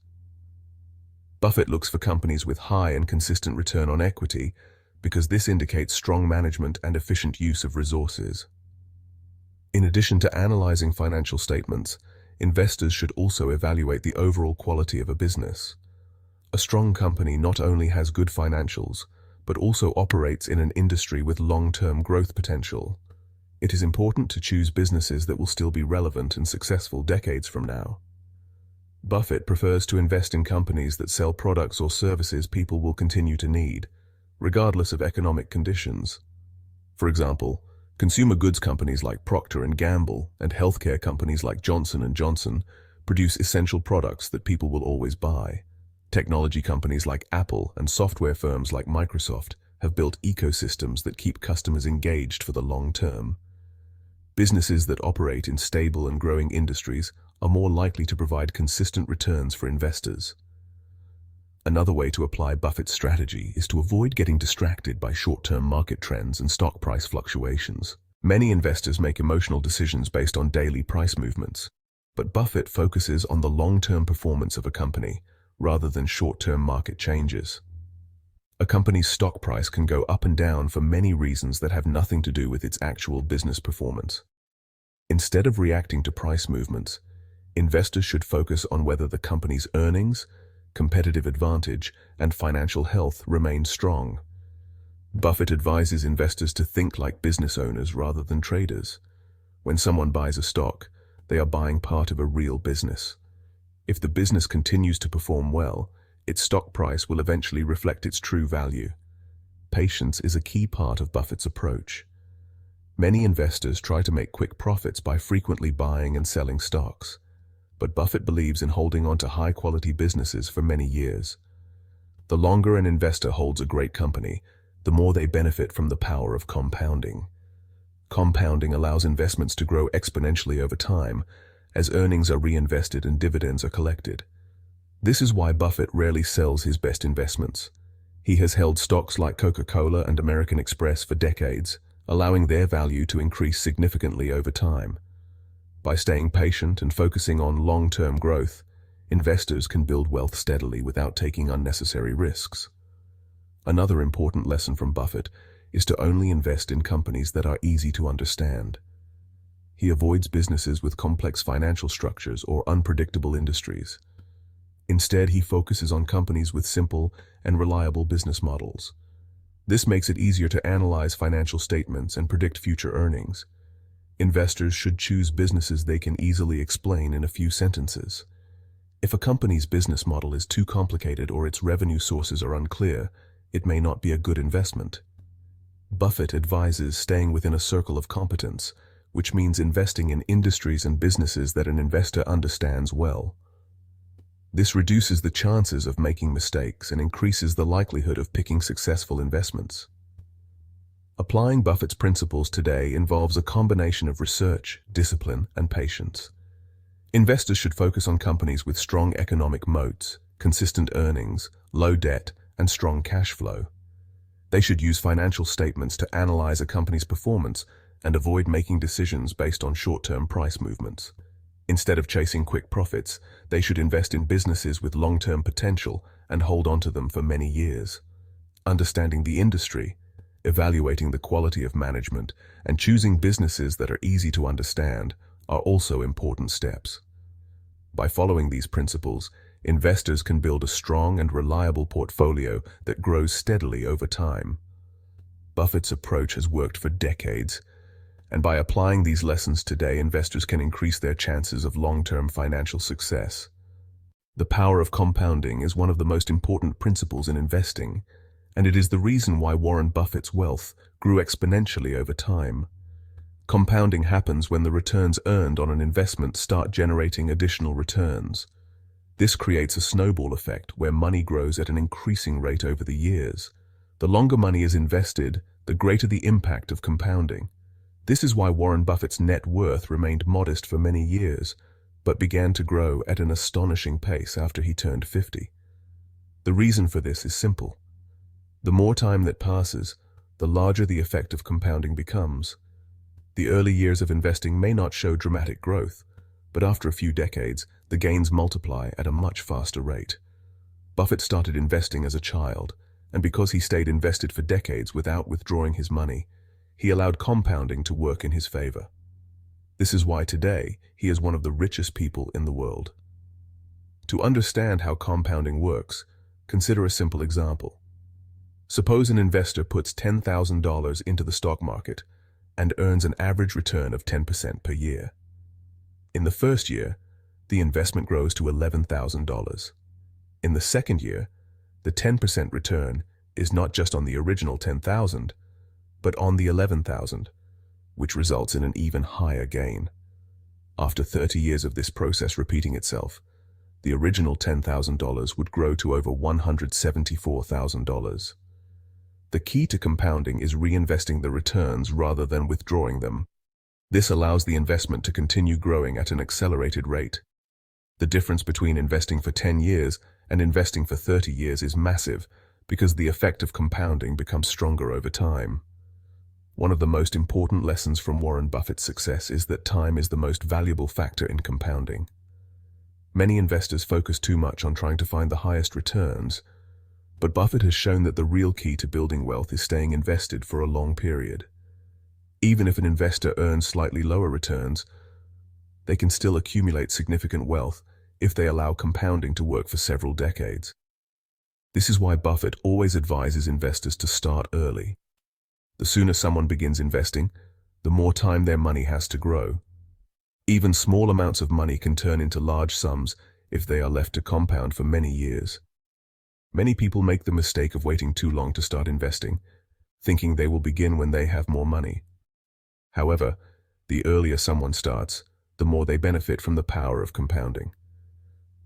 [SPEAKER 1] Buffett looks for companies with high and consistent return on equity because this indicates strong management and efficient use of resources. In addition to analyzing financial statements, investors should also evaluate the overall quality of a business. A strong company not only has good financials, but also operates in an industry with long-term growth potential. It is important to choose businesses that will still be relevant and successful decades from now. Buffett prefers to invest in companies that sell products or services people will continue to need, regardless of economic conditions. For example, consumer goods companies like Procter & Gamble and healthcare companies like Johnson & Johnson produce essential products that people will always buy. Technology companies like Apple and software firms like Microsoft have built ecosystems that keep customers engaged for the long term. Businesses that operate in stable and growing industries are more likely to provide consistent returns for investors. Another way to apply Buffett's strategy is to avoid getting distracted by short-term market trends and stock price fluctuations. Many investors make emotional decisions based on daily price movements, but Buffett focuses on the long-term performance of a company rather than short-term market changes. A company's stock price can go up and down for many reasons that have nothing to do with its actual business performance. Instead of reacting to price movements, investors should focus on whether the company's earnings, competitive advantage, and financial health remain strong. Buffett advises investors to think like business owners rather than traders. When someone buys a stock, they are buying part of a real business. If the business continues to perform well, its stock price will eventually reflect its true value. Patience is a key part of Buffett's approach. Many investors try to make quick profits by frequently buying and selling stocks, but Buffett believes in holding on to high-quality businesses for many years. The longer an investor holds a great company, the more they benefit from the power of compounding. Compounding allows investments to grow exponentially over time, as earnings are reinvested and dividends are collected. This is why Buffett rarely sells his best investments. He has held stocks like Coca-Cola and American Express for decades, allowing their value to increase significantly over time. By staying patient and focusing on long-term growth, investors can build wealth steadily without taking unnecessary risks. Another important lesson from Buffett is to only invest in companies that are easy to understand. He avoids businesses with complex financial structures or unpredictable industries. Instead, he focuses on companies with simple and reliable business models. This makes it easier to analyze financial statements and predict future earnings. Investors should choose businesses they can easily explain in a few sentences. If a company's business model is too complicated or its revenue sources are unclear, it may not be a good investment. Buffett advises staying within a circle of competence, which means investing in industries and businesses that an investor understands well. This reduces the chances of making mistakes and increases the likelihood of picking successful investments. Applying Buffett's principles today involves a combination of research, discipline, and patience. Investors should focus on companies with strong economic moats, consistent earnings, low debt, and strong cash flow. They should use financial statements to analyze a company's performance and avoid making decisions based on short-term price movements. Instead of chasing quick profits, they should invest in businesses with long-term potential and hold on to them for many years. Understanding the industry, evaluating the quality of management, and choosing businesses that are easy to understand are also important steps. By following these principles, investors can build a strong and reliable portfolio that grows steadily over time. Buffett's approach has worked for decades, and by applying these lessons today, investors can increase their chances of long-term financial success. The power of compounding is one of the most important principles in investing, and it is the reason why Warren Buffett's wealth grew exponentially over time. Compounding happens when the returns earned on an investment start generating additional returns. This creates a snowball effect where money grows at an increasing rate over the years. The longer money is invested, the greater the impact of compounding. This is why Warren Buffett's net worth remained modest for many years, but began to grow at an astonishing pace after he turned 50. The reason for this is simple. The more time that passes, the larger the effect of compounding becomes. The early years of investing may not show dramatic growth, but after a few decades, the gains multiply at a much faster rate. Buffett started investing as a child, and because he stayed invested for decades without withdrawing his money, he allowed compounding to work in his favor. This is why today he is one of the richest people in the world. To understand how compounding works, consider a simple example. Suppose an investor puts $10,000 into the stock market and earns an average return of 10% per year. In the first year, the investment grows to $11,000. In the second year, the 10% return is not just on the original $10,000, but on the $11,000, which results in an even higher gain. After 30 years of this process repeating itself, the original $10,000 would grow to over $174,000. The key to compounding is reinvesting the returns rather than withdrawing them. This allows the investment to continue growing at an accelerated rate. The difference between investing for 10 years and investing for 30 years is massive because the effect of compounding becomes stronger over time. One of the most important lessons from Warren Buffett's success is that time is the most valuable factor in compounding. Many investors focus too much on trying to find the highest returns, but Buffett has shown that the real key to building wealth is staying invested for a long period. Even if an investor earns slightly lower returns, they can still accumulate significant wealth if they allow compounding to work for several decades. This is why Buffett always advises investors to start early. The sooner someone begins investing, the more time their money has to grow. Even small amounts of money can turn into large sums if they are left to compound for many years. Many people make the mistake of waiting too long to start investing, thinking they will begin when they have more money. However, the earlier someone starts, the more they benefit from the power of compounding.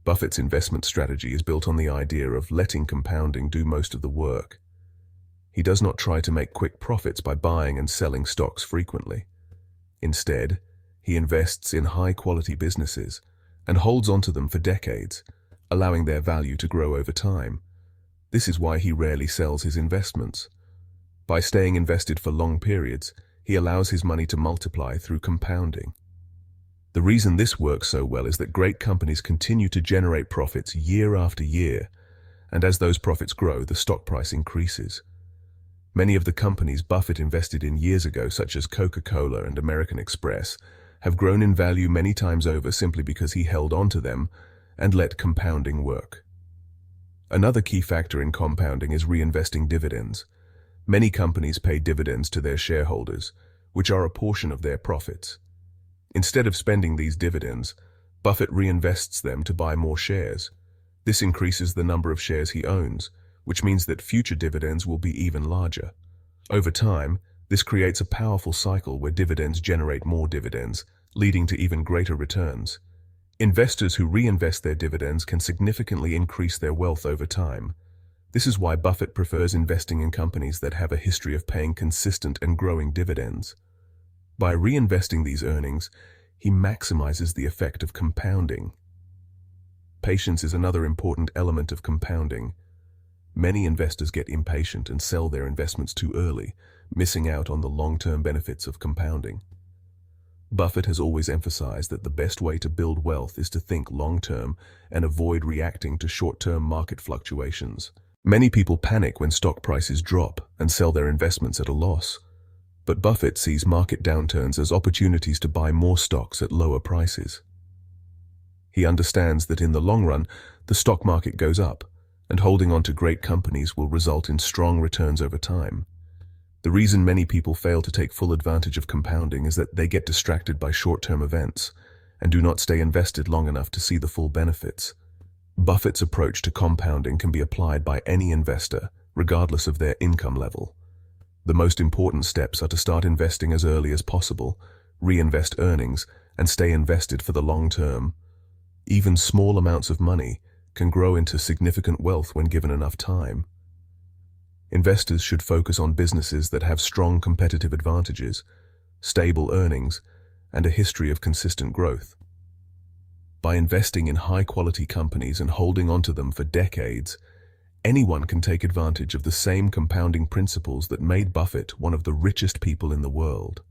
[SPEAKER 1] Buffett's investment strategy is built on the idea of letting compounding do most of the work. He does not try to make quick profits by buying and selling stocks frequently. Instead, he invests in high-quality businesses and holds onto them for decades, allowing their value to grow over time. This is why he rarely sells his investments. By staying invested for long periods, he allows his money to multiply through compounding. The reason this works so well is that great companies continue to generate profits year after year, and as those profits grow, the stock price increases. Many of the companies Buffett invested in years ago, such as Coca-Cola and American Express, have grown in value many times over simply because he held on to them and let compounding work. Another key factor in compounding is reinvesting dividends. Many companies pay dividends to their shareholders, which are a portion of their profits. Instead of spending these dividends, Buffett reinvests them to buy more shares. This increases the number of shares he owns, which means that future dividends will be even larger. Over time, this creates a powerful cycle where dividends generate more dividends, leading to even greater returns. Investors who reinvest their dividends can significantly increase their wealth over time. This is why Buffett prefers investing in companies that have a history of paying consistent and growing dividends. By reinvesting these earnings, he maximizes the effect of compounding. Patience is another important element of compounding. Many investors get impatient and sell their investments too early, missing out on the long-term benefits of compounding. Buffett has always emphasized that the best way to build wealth is to think long-term and avoid reacting to short-term market fluctuations. Many people panic when stock prices drop and sell their investments at a loss. But Buffett sees market downturns as opportunities to buy more stocks at lower prices. He understands that in the long run, the stock market goes up, and holding on to great companies will result in strong returns over time. The reason many people fail to take full advantage of compounding is that they get distracted by short-term events and do not stay invested long enough to see the full benefits. Buffett's approach to compounding can be applied by any investor, regardless of their income level. The most important steps are to start investing as early as possible, reinvest earnings, and stay invested for the long term. Even small amounts of money can grow into significant wealth when given enough time. Investors should focus on businesses that have strong competitive advantages, stable earnings, and a history of consistent growth. By investing in high-quality companies and holding onto them for decades, anyone can take advantage of the same compounding principles that made Buffett one of the richest people in the world.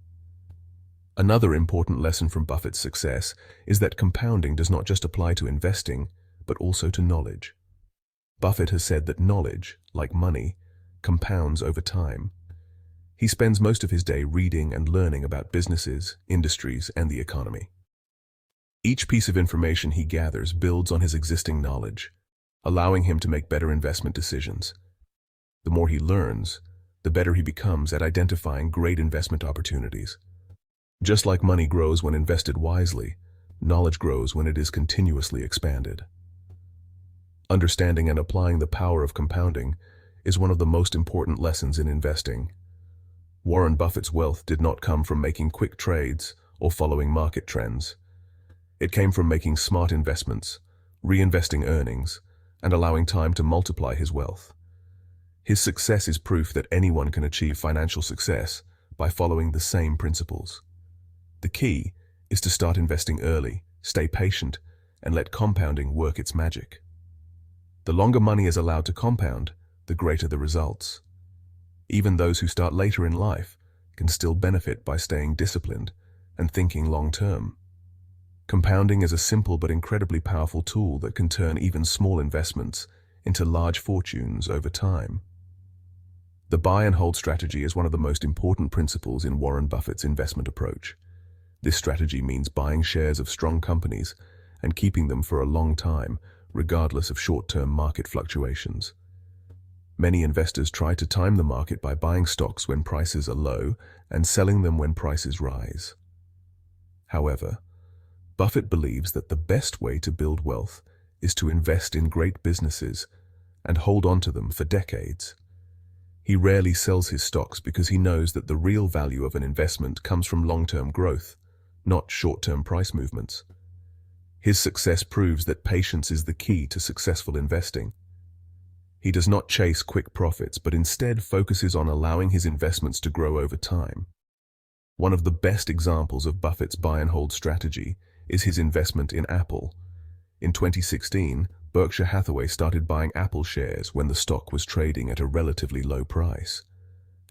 [SPEAKER 1] Another important lesson from Buffett's success is that compounding does not just apply to investing, but also to knowledge. Buffett has said that knowledge, like money, compounds over time. He spends most of his day reading and learning about businesses, industries, and the economy. Each piece of information he gathers builds on his existing knowledge, allowing him to make better investment decisions. The more he learns, the better he becomes at identifying great investment opportunities. Just like money grows when invested wisely, knowledge grows when it is continuously expanded. Understanding and applying the power of compounding is one of the most important lessons in investing. Warren Buffett's wealth did not come from making quick trades or following market trends. It came from making smart investments, reinvesting earnings, and allowing time to multiply his wealth. His success is proof that anyone can achieve financial success by following the same principles. The key is to start investing early, stay patient, and let compounding work its magic. The longer money is allowed to compound, the greater the results. Even those who start later in life can still benefit by staying disciplined and thinking long-term. Compounding is a simple but incredibly powerful tool that can turn even small investments into large fortunes over time. The buy and hold strategy is one of the most important principles in Warren Buffett's investment approach. This strategy means buying shares of strong companies and keeping them for a long time, regardless of short-term market fluctuations. Many investors try to time the market by buying stocks when prices are low and selling them when prices rise. However, Buffett believes that the best way to build wealth is to invest in great businesses and hold on to them for decades. He rarely sells his stocks because he knows that the real value of an investment comes from long-term growth, not short-term price movements. His success proves that patience is the key to successful investing. He does not chase quick profits, but instead focuses on allowing his investments to grow over time. One of the best examples of Buffett's buy and hold strategy is his investment in Apple. In 2016, Berkshire Hathaway started buying Apple shares when the stock was trading at a relatively low price.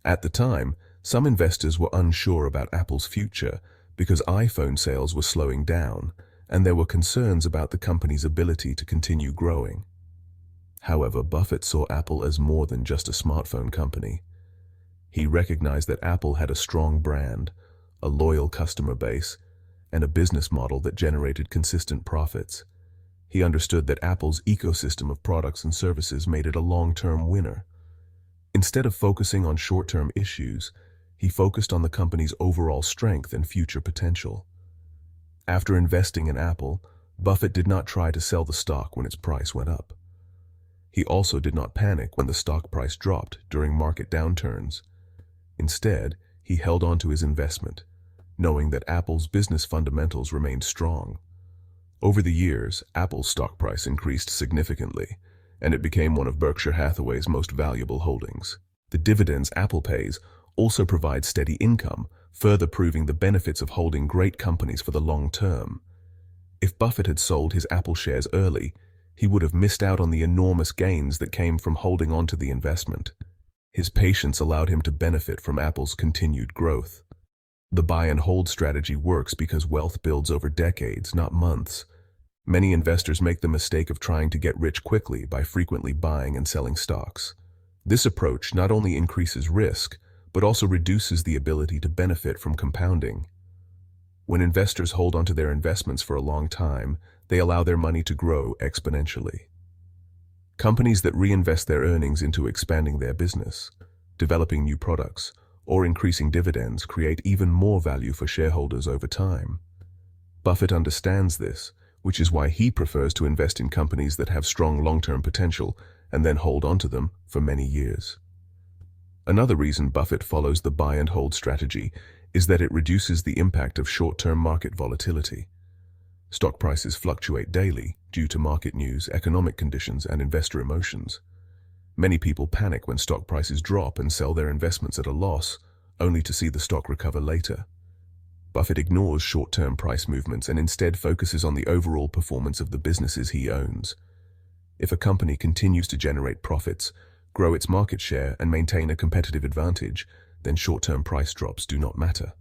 [SPEAKER 1] At the time, some investors were unsure about Apple's future because iPhone sales were slowing down, and there were concerns about the company's ability to continue growing. However, Buffett saw Apple as more than just a smartphone company. He recognized that Apple had a strong brand, a loyal customer base, and a business model that generated consistent profits. He understood that Apple's ecosystem of products and services made it a long-term winner. Instead of focusing on short-term issues, he focused on the company's overall strength and future potential. After investing in Apple, Buffett did not try to sell the stock when its price went up. He also did not panic when the stock price dropped during market downturns. Instead, he held on to his investment, knowing that Apple's business fundamentals remained strong. Over the years, Apple's stock price increased significantly, and it became one of Berkshire Hathaway's most valuable holdings. The dividends Apple pays also provide steady income, further proving the benefits of holding great companies for the long term. If Buffett had sold his Apple shares early, he would have missed out on the enormous gains that came from holding on to the investment. His patience allowed him to benefit from Apple's continued growth. The buy and hold strategy works because wealth builds over decades, not months. Many investors make the mistake of trying to get rich quickly by frequently buying and selling stocks. This approach not only increases risk, but also reduces the ability to benefit from compounding. When investors hold onto their investments for a long time, they allow their money to grow exponentially. Companies that reinvest their earnings into expanding their business, developing new products, or increasing dividends create even more value for shareholders over time. Buffett understands this, which is why he prefers to invest in companies that have strong long-term potential and then hold on to them for many years. Another reason Buffett follows the buy and hold strategy is that it reduces the impact of short-term market volatility. Stock prices fluctuate daily due to market news, economic conditions, and investor emotions. Many people panic when stock prices drop and sell their investments at a loss, only to see the stock recover later. Buffett ignores short-term price movements and instead focuses on the overall performance of the businesses he owns. If a company continues to generate profits, grow its market share, and maintain a competitive advantage, then short-term price drops do not matter.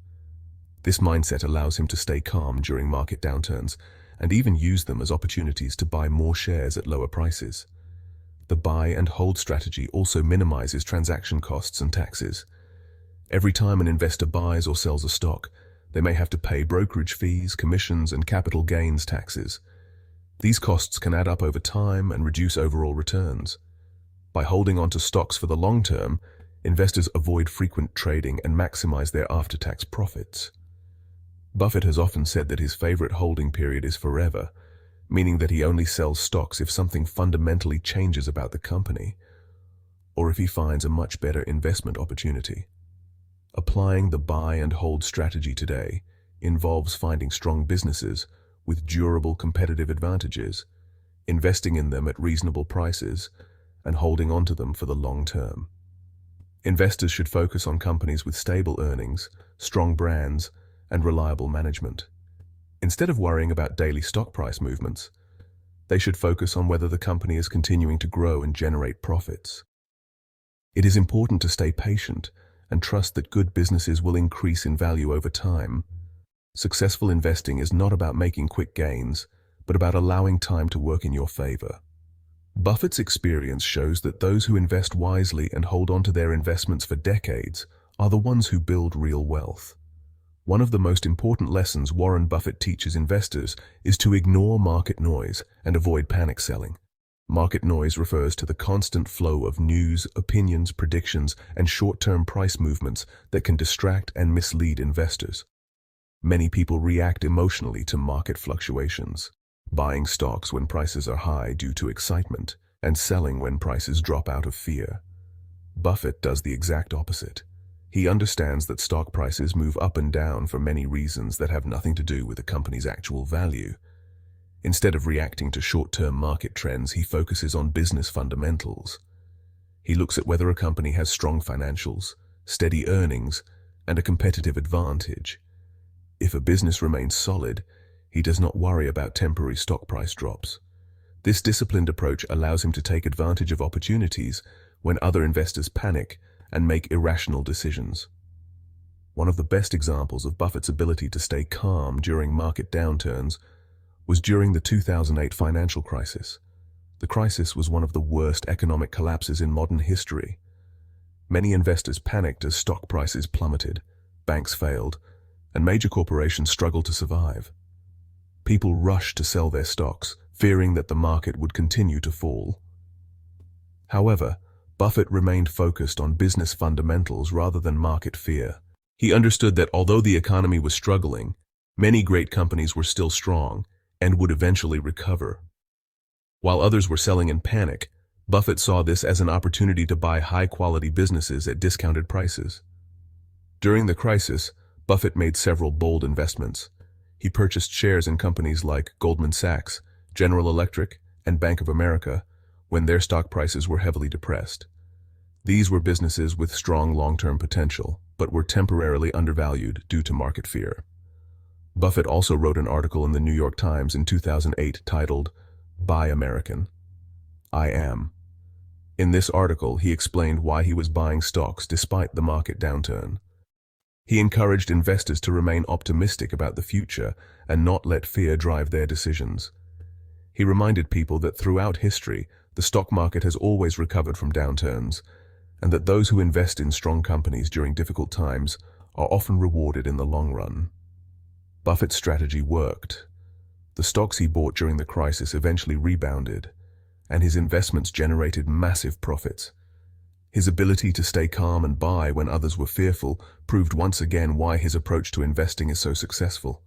[SPEAKER 1] This mindset allows him to stay calm during market downturns and even use them as opportunities to buy more shares at lower prices. The buy and hold strategy also minimizes transaction costs and taxes. Every time an investor buys or sells a stock, they may have to pay brokerage fees, commissions, and capital gains taxes. These costs can add up over time and reduce overall returns. By holding on to stocks for the long term, investors avoid frequent trading and maximize their after-tax profits. Buffett has often said that his favorite holding period is forever, meaning that he only sells stocks if something fundamentally changes about the company, or if he finds a much better investment opportunity. Applying the buy and hold strategy today involves finding strong businesses with durable competitive advantages, investing in them at reasonable prices, and holding onto them for the long term. Investors should focus on companies with stable earnings, strong brands, and reliable management. Instead of worrying about daily stock price movements, they should focus on whether the company is continuing to grow and generate profits. It is important to stay patient and trust that good businesses will increase in value over time. Successful investing is not about making quick gains, but about allowing time to work in your favor. Buffett's experience shows that those who invest wisely and hold on to their investments for decades are the ones who build real wealth. One of the most important lessons Warren Buffett teaches investors is to ignore market noise and avoid panic selling. Market noise refers to the constant flow of news, opinions, predictions, and short-term price movements that can distract and mislead investors. Many people react emotionally to market fluctuations, buying stocks when prices are high due to excitement, and selling when prices drop out of fear. Buffett does the exact opposite. He understands that stock prices move up and down for many reasons that have nothing to do with a company's actual value. Instead of reacting to short-term market trends, he focuses on business fundamentals. He looks at whether a company has strong financials, steady earnings, and a competitive advantage. If a business remains solid, he does not worry about temporary stock price drops. This disciplined approach allows him to take advantage of opportunities when other investors panic and make irrational decisions. One of the best examples of Buffett's ability to stay calm during market downturns was during the 2008 financial crisis. The crisis was one of the worst economic collapses in modern history. Many investors panicked as stock prices plummeted, banks failed, and major corporations struggled to survive. People rushed to sell their stocks, fearing that the market would continue to fall. However, Buffett remained focused on business fundamentals rather than market fear. He understood that although the economy was struggling, many great companies were still strong and would eventually recover. While others were selling in panic, Buffett saw this as an opportunity to buy high-quality businesses at discounted prices. During the crisis, Buffett made several bold investments. He purchased shares in companies like Goldman Sachs, General Electric, and Bank of America when their stock prices were heavily depressed. These were businesses with strong long-term potential, but were temporarily undervalued due to market fear. Buffett also wrote an article in the New York Times in 2008 titled, "Buy American, I Am." In this article, he explained why he was buying stocks despite the market downturn. He encouraged investors to remain optimistic about the future and not let fear drive their decisions. He reminded people that throughout history, the stock market has always recovered from downturns, and that those who invest in strong companies during difficult times are often rewarded in the long run. Buffett's strategy worked. The stocks he bought during the crisis eventually rebounded, and his investments generated massive profits. His ability to stay calm and buy when others were fearful proved once again why his approach to investing is so successful.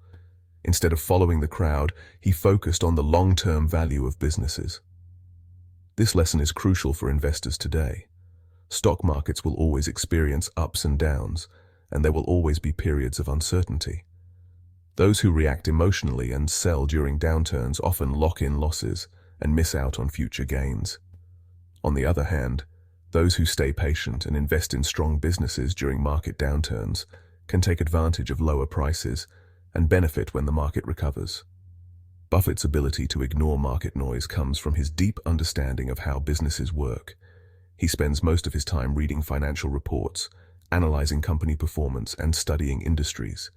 [SPEAKER 1] Instead of following the crowd, he focused on the long-term value of businesses. This lesson is crucial for investors today. Stock markets will always experience ups and downs, and there will always be periods of uncertainty. Those who react emotionally and sell during downturns often lock in losses and miss out on future gains. On the other hand, those who stay patient and invest in strong businesses during market downturns can take advantage of lower prices and benefit when the market recovers. Buffett's ability to ignore market noise comes from his deep understanding of how businesses work. He spends most of his time reading financial reports, analyzing company performance, and studying industries.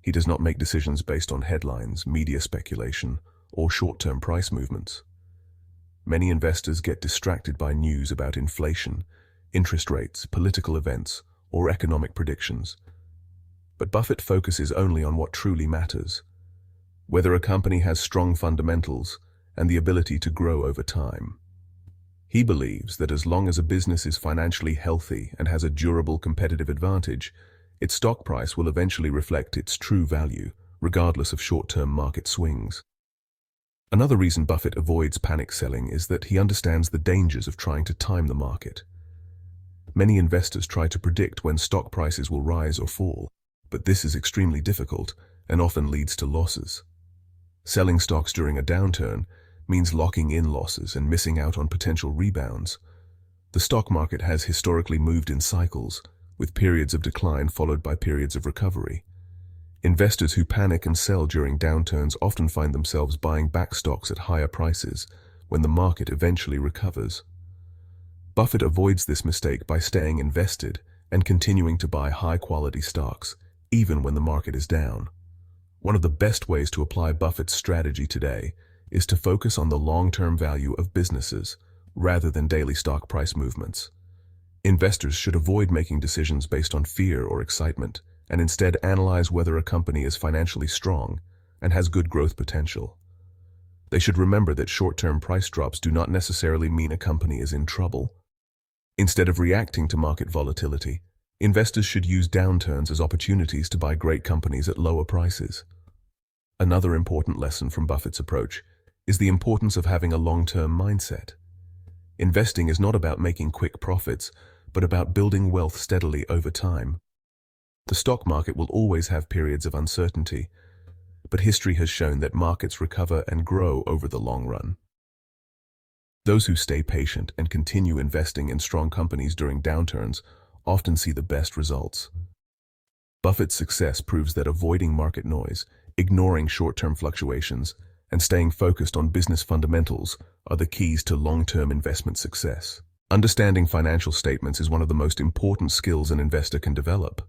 [SPEAKER 1] He does not make decisions based on headlines, media speculation, or short-term price movements. Many investors get distracted by news about inflation, interest rates, political events, or economic predictions. But Buffett focuses only on what truly matters: whether a company has strong fundamentals and the ability to grow over time. He believes that as long as a business is financially healthy and has a durable competitive advantage, its stock price will eventually reflect its true value, regardless of short-term market swings. Another reason Buffett avoids panic selling is that he understands the dangers of trying to time the market. Many investors try to predict when stock prices will rise or fall, but this is extremely difficult and often leads to losses. Selling stocks during a downturn means locking in losses and missing out on potential rebounds. The stock market has historically moved in cycles, with periods of decline followed by periods of recovery. Investors who panic and sell during downturns often find themselves buying back stocks at higher prices when the market eventually recovers. Buffett avoids this mistake by staying invested and continuing to buy high-quality stocks, even when the market is down. One of the best ways to apply Buffett's strategy today is to focus on the long-term value of businesses rather than daily stock price movements. Investors should avoid making decisions based on fear or excitement, and instead analyze whether a company is financially strong and has good growth potential. They should remember that short-term price drops do not necessarily mean a company is in trouble. Instead of reacting to market volatility, investors should use downturns as opportunities to buy great companies at lower prices. Another important lesson from Buffett's approach is the importance of having a long-term mindset. Investing is not about making quick profits, but about building wealth steadily over time. The stock market will always have periods of uncertainty, but history has shown that markets recover and grow over the long run. Those who stay patient and continue investing in strong companies during downturns often see the best results. Buffett's success proves that avoiding market noise, ignoring short-term fluctuations, and staying focused on business fundamentals are the keys to long-term investment success. Understanding financial statements is one of the most important skills an investor can develop.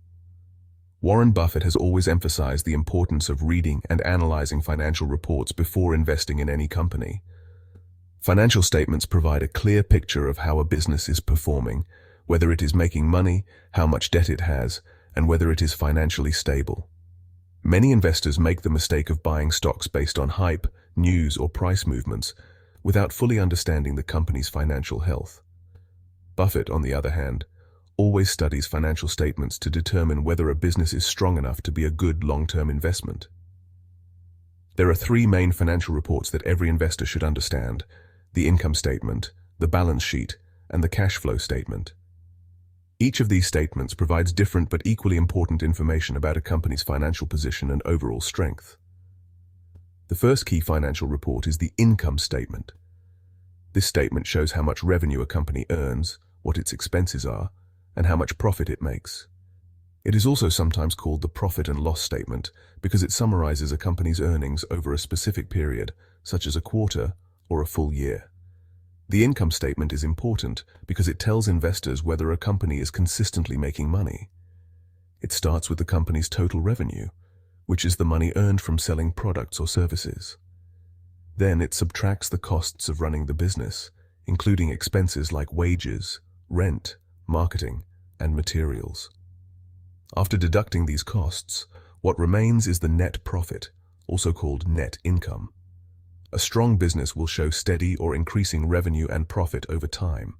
[SPEAKER 1] Warren Buffett has always emphasized the importance of reading and analyzing financial reports before investing in any company. Financial statements provide a clear picture of how a business is performing, whether it is making money, how much debt it has, and whether it is financially stable. Many investors make the mistake of buying stocks based on hype, news, or price movements, without fully understanding the company's financial health. Buffett, on the other hand, always studies financial statements to determine whether a business is strong enough to be a good long-term investment. There are three main financial reports that every investor should understand: the income statement, the balance sheet, and the cash flow statement. Each of these statements provides different but equally important information about a company's financial position and overall strength. The first key financial report is the income statement. This statement shows how much revenue a company earns, what its expenses are, and how much profit it makes. It is also sometimes called the profit and loss statement because it summarizes a company's earnings over a specific period, such as a quarter or a full year. The income statement is important because it tells investors whether a company is consistently making money. It starts with the company's total revenue, which is the money earned from selling products or services. Then it subtracts the costs of running the business, including expenses like wages, rent, marketing, and materials. After deducting these costs, what remains is the net profit, also called net income. A strong business will show steady or increasing revenue and profit over time.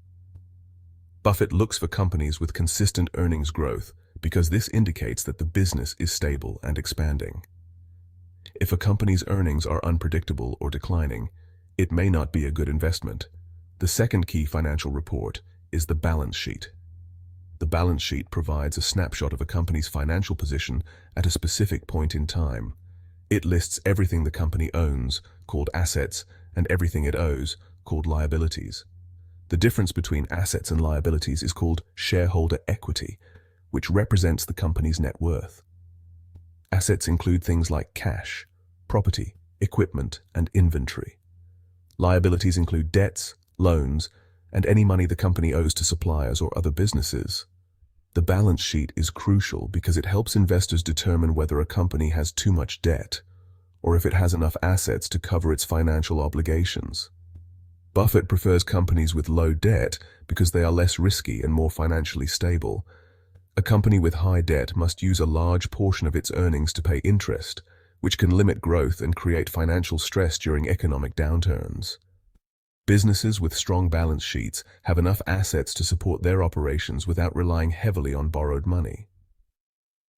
[SPEAKER 1] Buffett looks for companies with consistent earnings growth because this indicates that the business is stable and expanding. If a company's earnings are unpredictable or declining, it may not be a good investment. The second key financial report is the balance sheet. The balance sheet provides a snapshot of a company's financial position at a specific point in time. It lists everything the company owns, called assets, and everything it owes, called liabilities. The difference between assets and liabilities is called shareholder equity, which represents the company's net worth. Assets include things like cash, property, equipment, and inventory. Liabilities include debts, loans, and any money the company owes to suppliers or other businesses. The balance sheet is crucial because it helps investors determine whether a company has too much debt or if it has enough assets to cover its financial obligations. Buffett prefers companies with low debt because they are less risky and more financially stable. A company with high debt must use a large portion of its earnings to pay interest, which can limit growth and create financial stress during economic downturns. Businesses with strong balance sheets have enough assets to support their operations without relying heavily on borrowed money.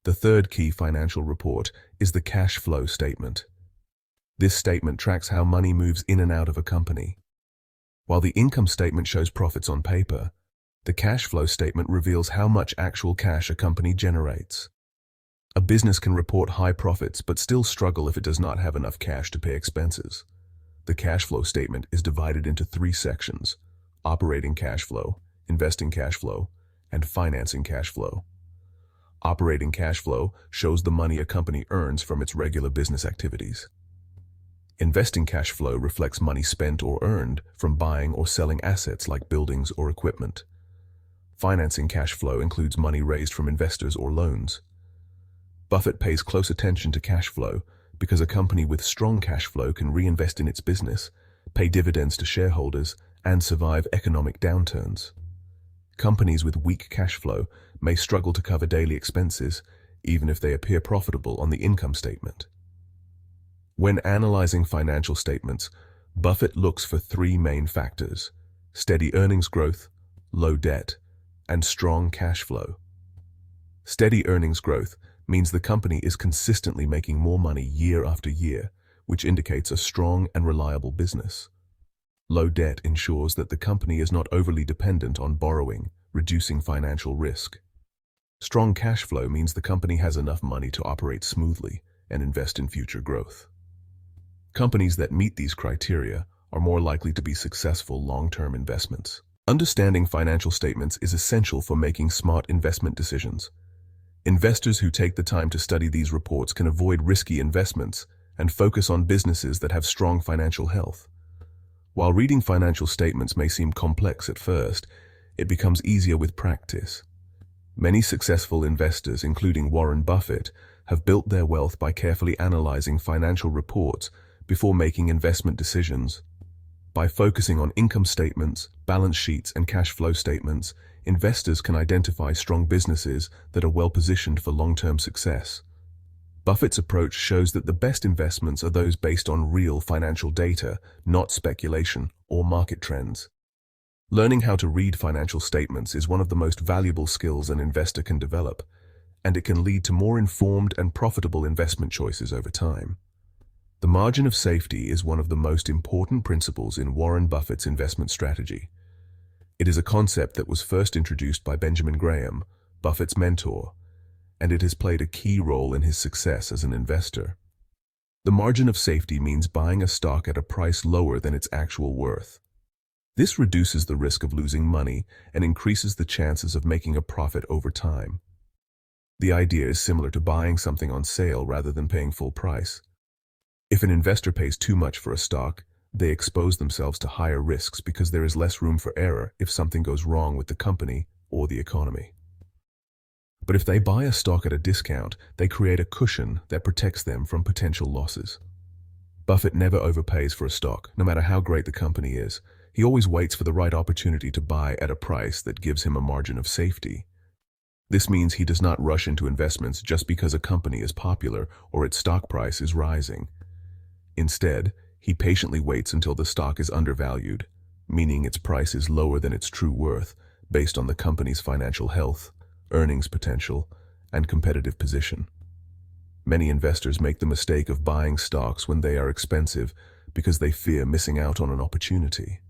[SPEAKER 1] The third key financial report is the cash flow statement. This statement tracks how money moves in and out of a company. While the income statement shows profits on paper, the cash flow statement reveals how much actual cash a company generates. A business can report high profits but still struggle if it does not have enough cash to pay expenses. The cash flow statement is divided into 3 sections: operating cash flow, investing cash flow, and financing cash flow. Operating cash flow shows the money a company earns from its regular business activities. Investing cash flow reflects money spent or earned from buying or selling assets like buildings or equipment. Financing cash flow includes money raised from investors or loans. Buffett pays close attention to cash flow because a company with strong cash flow can reinvest in its business, pay dividends to shareholders, and survive economic downturns. Companies with weak cash flow may struggle to cover daily expenses, even if they appear profitable on the income statement. When analyzing financial statements, Buffett looks for 3 main factors: steady earnings growth, low debt, and strong cash flow. Steady earnings growth means the company is consistently making more money year after year, which indicates a strong and reliable business. Low debt ensures that the company is not overly dependent on borrowing, reducing financial risk. Strong cash flow means the company has enough money to operate smoothly and invest in future growth. Companies that meet these criteria are more likely to be successful long-term investments. Understanding financial statements is essential for making smart investment decisions. Investors who take the time to study these reports can avoid risky investments and focus on businesses that have strong financial health. While reading financial statements may seem complex at first, it becomes easier with practice. Many successful investors, including Warren Buffett, have built their wealth by carefully analyzing financial reports before making investment decisions. By focusing on income statements, balance sheets, and cash flow statements, investors can identify strong businesses that are well-positioned for long-term success. Buffett's approach shows that the best investments are those based on real financial data, not speculation or market trends. Learning how to read financial statements is one of the most valuable skills an investor can develop, and it can lead to more informed and profitable investment choices over time. The margin of safety is one of the most important principles in Warren Buffett's investment strategy. It is a concept that was first introduced by Benjamin Graham, Buffett's mentor, and it has played a key role in his success as an investor. The margin of safety means buying a stock at a price lower than its actual worth. This reduces the risk of losing money and increases the chances of making a profit over time. The idea is similar to buying something on sale rather than paying full price. If an investor pays too much for a stock, they expose themselves to higher risks because there is less room for error if something goes wrong with the company or the economy. But if they buy a stock at a discount, they create a cushion that protects them from potential losses. Buffett never overpays for a stock, no matter how great the company is. He always waits for the right opportunity to buy at a price that gives him a margin of safety. This means he does not rush into investments just because a company is popular or its stock price is rising. Instead, he patiently waits until the stock is undervalued, meaning its price is lower than its true worth based on the company's financial health, earnings potential, and competitive position. Many investors make the mistake of buying stocks when they are expensive because they fear missing out on an opportunity.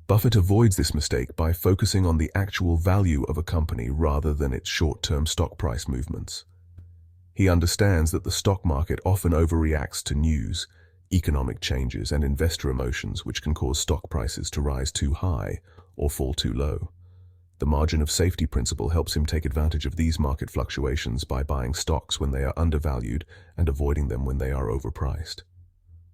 [SPEAKER 1] Buffett avoids this mistake by focusing on the actual value of a company rather than its short-term stock price movements. He understands that the stock market often overreacts to news, economic changes, and investor emotions, which can cause stock prices to rise too high or fall too low. The margin of safety principle helps him take advantage of these market fluctuations by buying stocks when they are undervalued and avoiding them when they are overpriced.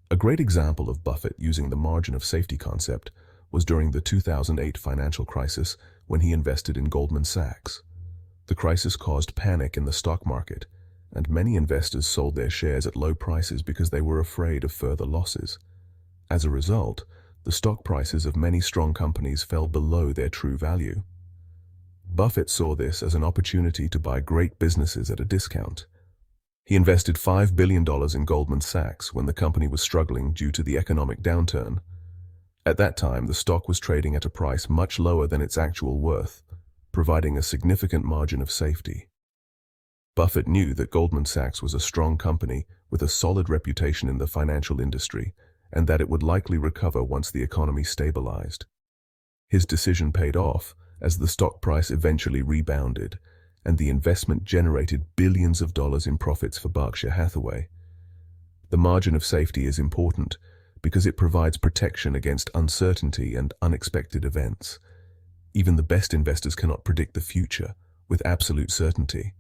[SPEAKER 1] A great example of Buffett using the margin of safety concept was during the 2008 financial crisis when he invested in Goldman Sachs. The crisis caused panic in the stock market, and many investors sold their shares at low prices because they were afraid of further losses. As a result, the stock prices of many strong companies fell below their true value. Buffett saw this as an opportunity to buy great businesses at a discount. He invested $5 billion in Goldman Sachs when the company was struggling due to the economic downturn. At that time, the stock was trading at a price much lower than its actual worth, providing a significant margin of safety. Buffett knew that Goldman Sachs was a strong company with a solid reputation in the financial industry, and that it would likely recover once the economy stabilized. His decision paid off as the stock price eventually rebounded, and the investment generated billions of dollars in profits for Berkshire Hathaway. The margin of safety is important because it provides protection against uncertainty and unexpected events. Even the best investors cannot predict the future with absolute certainty.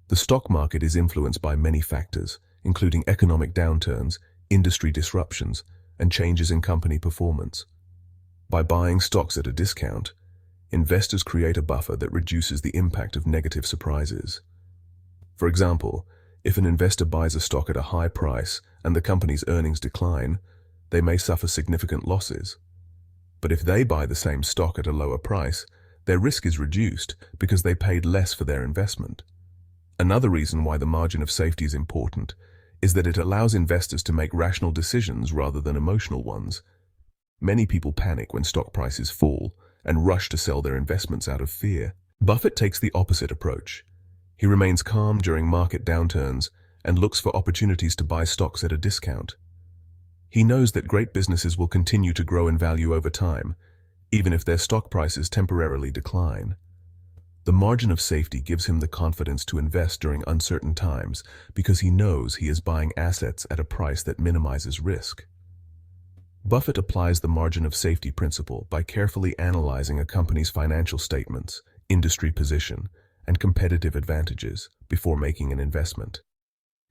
[SPEAKER 1] The stock market is influenced by many factors, including economic downturns, industry disruptions, and changes in company performance. By buying stocks at a discount, investors create a buffer that reduces the impact of negative surprises. For example, if an investor buys a stock at a high price and the company's earnings decline, they may suffer significant losses. But if they buy the same stock at a lower price, their risk is reduced because they paid less for their investment. Another reason why the margin of safety is important is that it allows investors to make rational decisions rather than emotional ones. Many people panic when stock prices fall and rush to sell their investments out of fear. Buffett takes the opposite approach. He remains calm during market downturns and looks for opportunities to buy stocks at a discount. He knows that great businesses will continue to grow in value over time, even if their stock prices temporarily decline. The margin of safety gives him the confidence to invest during uncertain times because he knows he is buying assets at a price that minimizes risk. Buffett applies the margin of safety principle by carefully analyzing a company's financial statements, industry position, and competitive advantages before making an investment.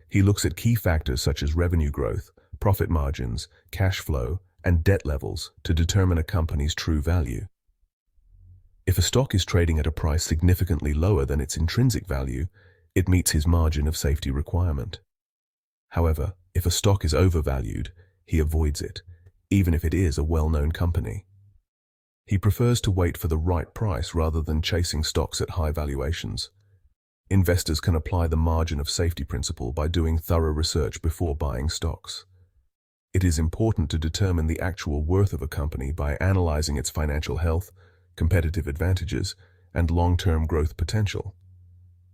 [SPEAKER 1] He looks at key factors such as revenue growth, profit margins, cash flow, and debt levels to determine a company's true value. If a stock is trading at a price significantly lower than its intrinsic value, it meets his margin of safety requirement. However, if a stock is overvalued, he avoids it, even if it is a well-known company. He prefers to wait for the right price rather than chasing stocks at high valuations. Investors can apply the margin of safety principle by doing thorough research before buying stocks. It is important to determine the actual worth of a company by analyzing its financial health, competitive advantages, and long-term growth potential.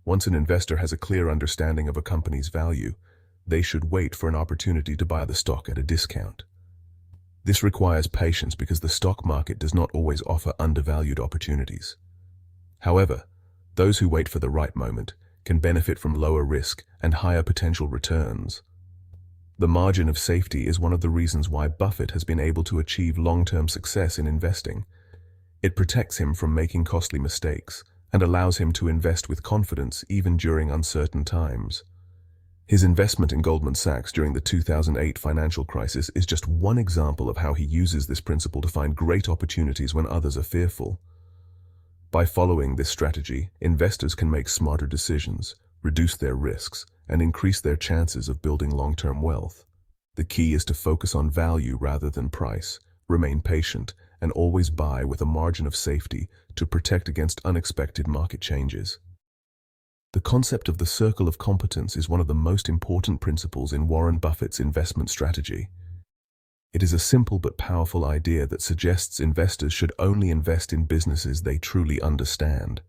[SPEAKER 1] Once an investor has a clear understanding of a company's value, they should wait for an opportunity to buy the stock at a discount. This requires patience because the stock market does not always offer undervalued opportunities. However, those who wait for the right moment can benefit from lower risk and higher potential returns. The margin of safety is one of the reasons why Buffett has been able to achieve long-term success in investing. It protects him from making costly mistakes and allows him to invest with confidence even during uncertain times. His investment in Goldman Sachs during the 2008 financial crisis is just one example of how he uses this principle to find great opportunities when others are fearful. By following this strategy, investors can make smarter decisions, reduce their risks, and increase their chances of building long-term wealth. The key is to focus on value rather than price, remain patient, and always buy with a margin of safety to protect against unexpected market changes. The concept of the circle of competence is one of the most important principles in Warren Buffett's investment strategy. It is a simple but powerful idea that suggests investors should only invest in businesses they truly understand.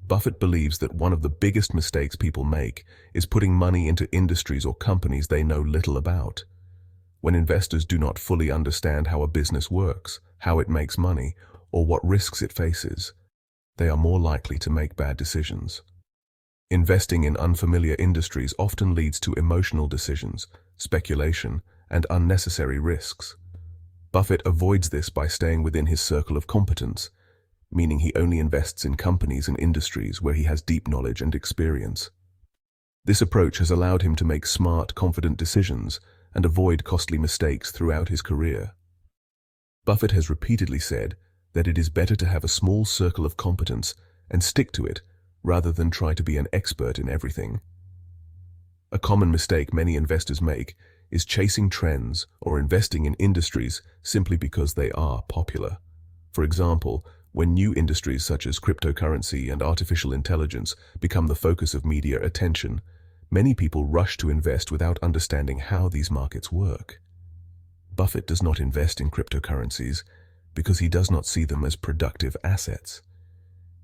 [SPEAKER 1] Buffett believes that one of the biggest mistakes people make is putting money into industries or companies they know little about. When investors do not fully understand how a business works, how it makes money, or what risks it faces, they are more likely to make bad decisions. Investing in unfamiliar industries often leads to emotional decisions, speculation, and unnecessary risks. Buffett avoids this by staying within his circle of competence, meaning he only invests in companies and industries where he has deep knowledge and experience. This approach has allowed him to make smart, confident decisions and avoid costly mistakes throughout his career. Buffett has repeatedly said that it is better to have a small circle of competence and stick to it rather than try to be an expert in everything. A common mistake many investors make is chasing trends or investing in industries simply because they are popular. For example, when new industries such as cryptocurrency and artificial intelligence become the focus of media attention, many people rush to invest without understanding how these markets work. Buffett does not invest in cryptocurrencies because he does not see them as productive assets.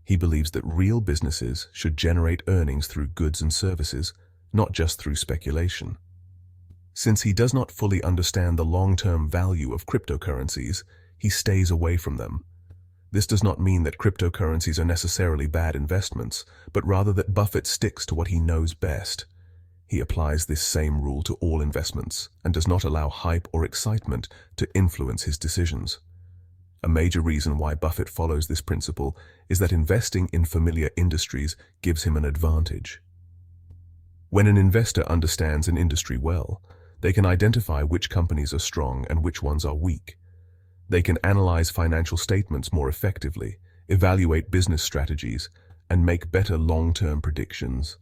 [SPEAKER 1] He believes that real businesses should generate earnings through goods and services, not just through speculation. Since he does not fully understand the long-term value of cryptocurrencies, he stays away from them. This does not mean that cryptocurrencies are necessarily bad investments, but rather that Buffett sticks to what he knows best. He applies this same rule to all investments and does not allow hype or excitement to influence his decisions. A major reason why Buffett follows this principle is that investing in familiar industries gives him an advantage. When an investor understands an industry well, they can identify which companies are strong and which ones are weak. They can analyze financial statements more effectively, evaluate business strategies, and make better long-term predictions.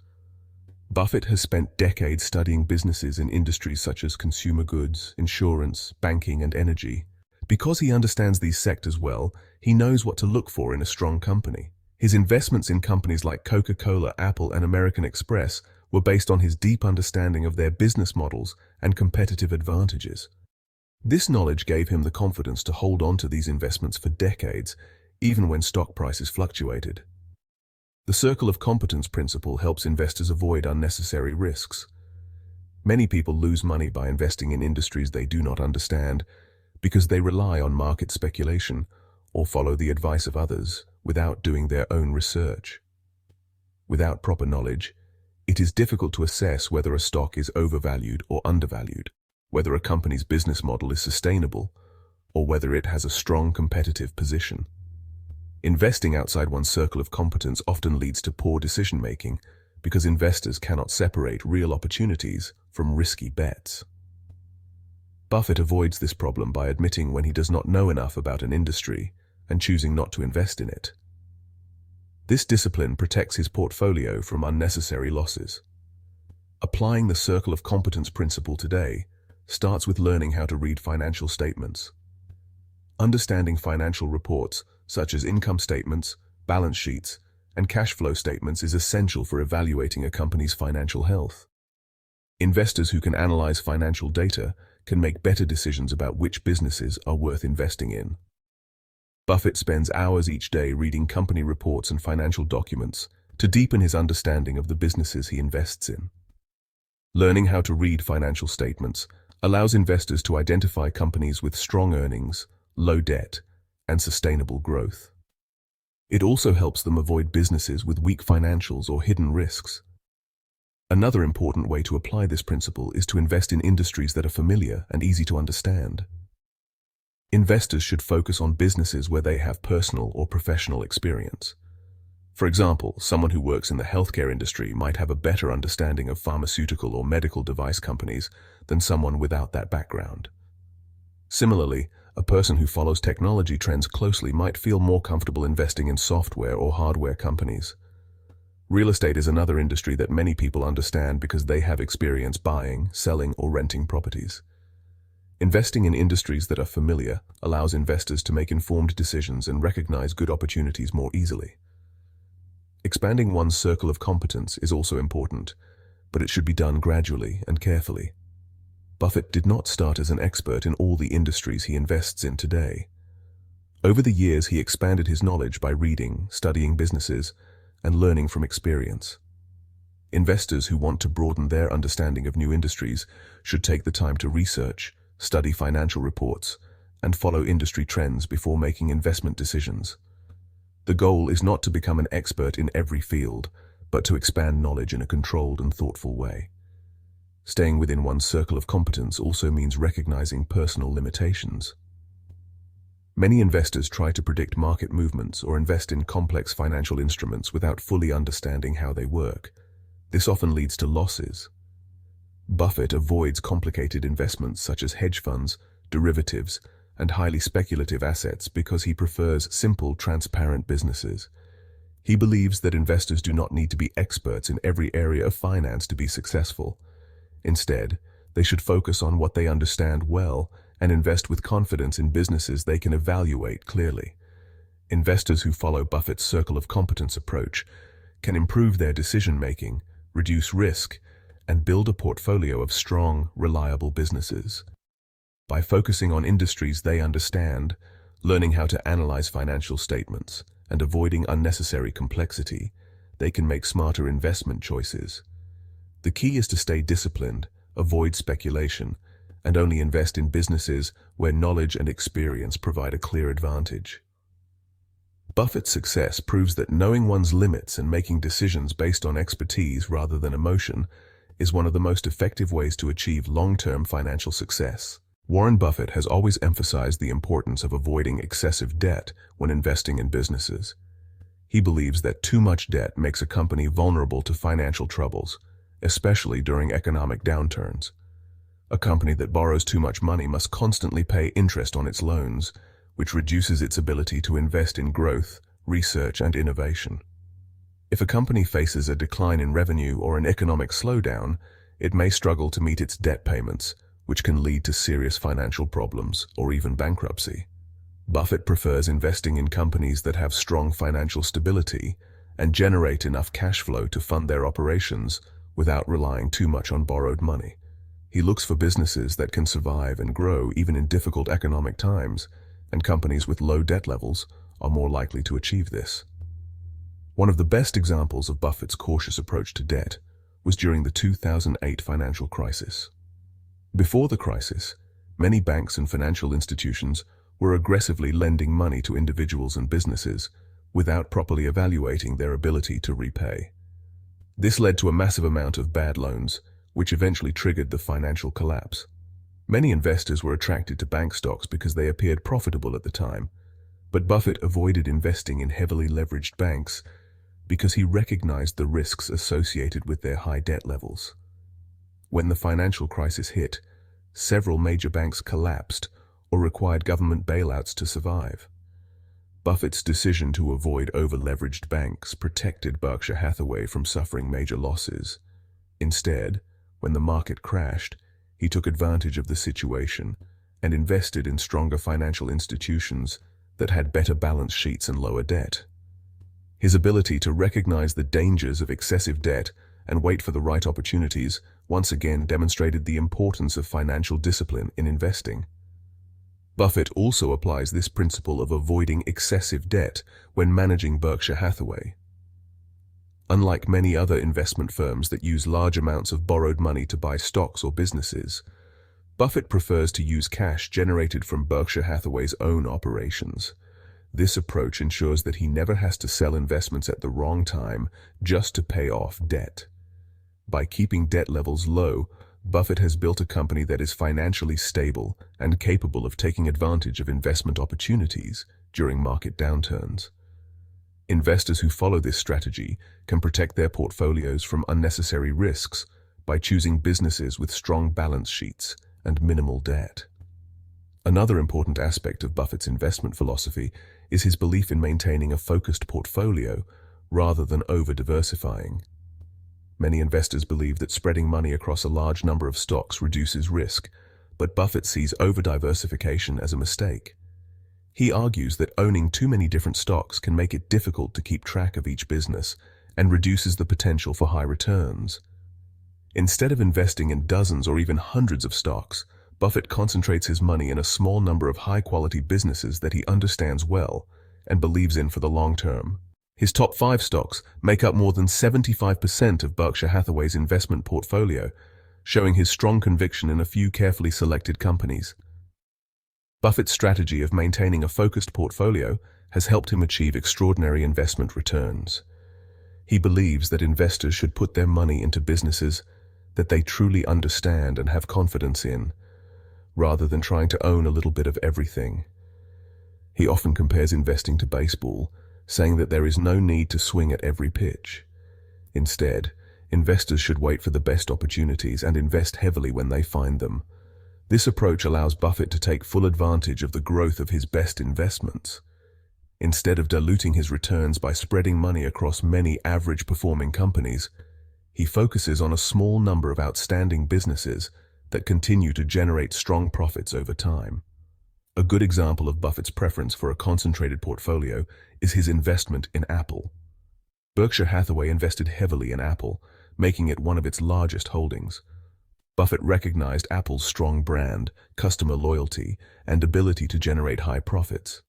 [SPEAKER 1] Buffett has spent decades studying businesses in industries such as consumer goods, insurance, banking, and energy. Because he understands these sectors well, he knows what to look for in a strong company. His investments in companies like Coca-Cola, Apple, and American Express were based on his deep understanding of their business models and competitive advantages. This knowledge gave him the confidence to hold on to these investments for decades, even when stock prices fluctuated. The circle of competence principle helps investors avoid unnecessary risks. Many people lose money by investing in industries they do not understand because they rely on market speculation or follow the advice of others without doing their own research. Without proper knowledge, it is difficult to assess whether a stock is overvalued or undervalued, whether a company's business model is sustainable, or whether it has a strong competitive position. Investing outside one's circle of competence often leads to poor decision-making because investors cannot separate real opportunities from risky bets. Buffett avoids this problem by admitting when he does not know enough about an industry and choosing not to invest in it. This discipline protects his portfolio from unnecessary losses. Applying the circle of competence principle today starts with learning how to read financial statements. Understanding financial reports, such as income statements, balance sheets, and cash flow statements, is essential for evaluating a company's financial health. Investors who can analyze financial data can make better decisions about which businesses are worth investing in. Buffett spends hours each day reading company reports and financial documents to deepen his understanding of the businesses he invests in. Learning how to read financial statements allows investors to identify companies with strong earnings, low debt, and sustainable growth. It also helps them avoid businesses with weak financials or hidden risks. Another important way to apply this principle is to invest in industries that are familiar and easy to understand. Investors should focus on businesses where they have personal or professional experience. For example, someone who works in the healthcare industry might have a better understanding of pharmaceutical or medical device companies than someone without that background. Similarly, a person who follows technology trends closely might feel more comfortable investing in software or hardware companies. Real estate is another industry that many people understand because they have experience buying, selling, or renting properties. Investing in industries that are familiar allows investors to make informed decisions and recognize good opportunities more easily. Expanding one's circle of competence is also important, but it should be done gradually and carefully. Buffett did not start as an expert in all the industries he invests in today. Over the years, he expanded his knowledge by reading, studying businesses, and learning from experience. Investors who want to broaden their understanding of new industries should take the time to research, study financial reports, and follow industry trends before making investment decisions. The goal is not to become an expert in every field, but to expand knowledge in a controlled and thoughtful way. Staying within one's circle of competence also means recognizing personal limitations. Many investors try to predict market movements or invest in complex financial instruments without fully understanding how they work. This often leads to losses. Buffett avoids complicated investments such as hedge funds, derivatives, and highly speculative assets because he prefers simple, transparent businesses. He believes that investors do not need to be experts in every area of finance to be successful. Instead, they should focus on what they understand well and invest with confidence in businesses they can evaluate clearly. Investors who follow Buffett's circle of competence approach can improve their decision-making, reduce risk, and build a portfolio of strong, reliable businesses. By focusing on industries they understand, learning how to analyze financial statements, and avoiding unnecessary complexity, they can make smarter investment choices. The key is to stay disciplined, avoid speculation, and only invest in businesses where knowledge and experience provide a clear advantage. Buffett's success proves that knowing one's limits and making decisions based on expertise rather than emotion is one of the most effective ways to achieve long-term financial success. Warren Buffett has always emphasized the importance of avoiding excessive debt when investing in businesses. He believes that too much debt makes a company vulnerable to financial troubles, especially during economic downturns. A company that borrows too much money must constantly pay interest on its loans, which reduces its ability to invest in growth, research, and innovation. If a company faces a decline in revenue or an economic slowdown, it may struggle to meet its debt payments, which can lead to serious financial problems or even bankruptcy. Buffett prefers investing in companies that have strong financial stability and generate enough cash flow to fund their operations without relying too much on borrowed money. He looks for businesses that can survive and grow even in difficult economic times, and companies with low debt levels are more likely to achieve this. One of the best examples of Buffett's cautious approach to debt was during the 2008 financial crisis. Before the crisis, many banks and financial institutions were aggressively lending money to individuals and businesses without properly evaluating their ability to repay. This led to a massive amount of bad loans, which eventually triggered the financial collapse. Many investors were attracted to bank stocks because they appeared profitable at the time, but Buffett avoided investing in heavily leveraged banks because he recognized the risks associated with their high debt levels. When the financial crisis hit, several major banks collapsed or required government bailouts to survive. Buffett's decision to avoid over-leveraged banks protected Berkshire Hathaway from suffering major losses. Instead, when the market crashed, he took advantage of the situation and invested in stronger financial institutions that had better balance sheets and lower debt. His ability to recognize the dangers of excessive debt and wait for the right opportunities once again demonstrated the importance of financial discipline in investing. Buffett also applies this principle of avoiding excessive debt when managing Berkshire Hathaway. Unlike many other investment firms that use large amounts of borrowed money to buy stocks or businesses, Buffett prefers to use cash generated from Berkshire Hathaway's own operations. This approach ensures that he never has to sell investments at the wrong time just to pay off debt. By keeping debt levels low, Buffett has built a company that is financially stable and capable of taking advantage of investment opportunities during market downturns. Investors who follow this strategy can protect their portfolios from unnecessary risks by choosing businesses with strong balance sheets and minimal debt. Another important aspect of Buffett's investment philosophy is his belief in maintaining a focused portfolio rather than over-diversifying. Many investors believe that spreading money across a large number of stocks reduces risk, but Buffett sees over-diversification as a mistake. He argues that owning too many different stocks can make it difficult to keep track of each business and reduces the potential for high returns. Instead of investing in dozens or even hundreds of stocks, Buffett concentrates his money in a small number of high-quality businesses that he understands well and believes in for the long term. His top 5 stocks make up more than 75% of Berkshire Hathaway's investment portfolio, showing his strong conviction in a few carefully selected companies. Buffett's strategy of maintaining a focused portfolio has helped him achieve extraordinary investment returns. He believes that investors should put their money into businesses that they truly understand and have confidence in, rather than trying to own a little bit of everything. He often compares investing to baseball, saying that there is no need to swing at every pitch. Instead, investors should wait for the best opportunities and invest heavily when they find them. This approach allows Buffett to take full advantage of the growth of his best investments. Instead of diluting his returns by spreading money across many average-performing companies, he focuses on a small number of outstanding businesses that continue to generate strong profits over time. A good example of Buffett's preference for a concentrated portfolio is his investment in Apple. Berkshire Hathaway invested heavily in Apple, making it one of its largest holdings. Buffett recognized Apple's strong brand, customer loyalty, and ability to generate high profits.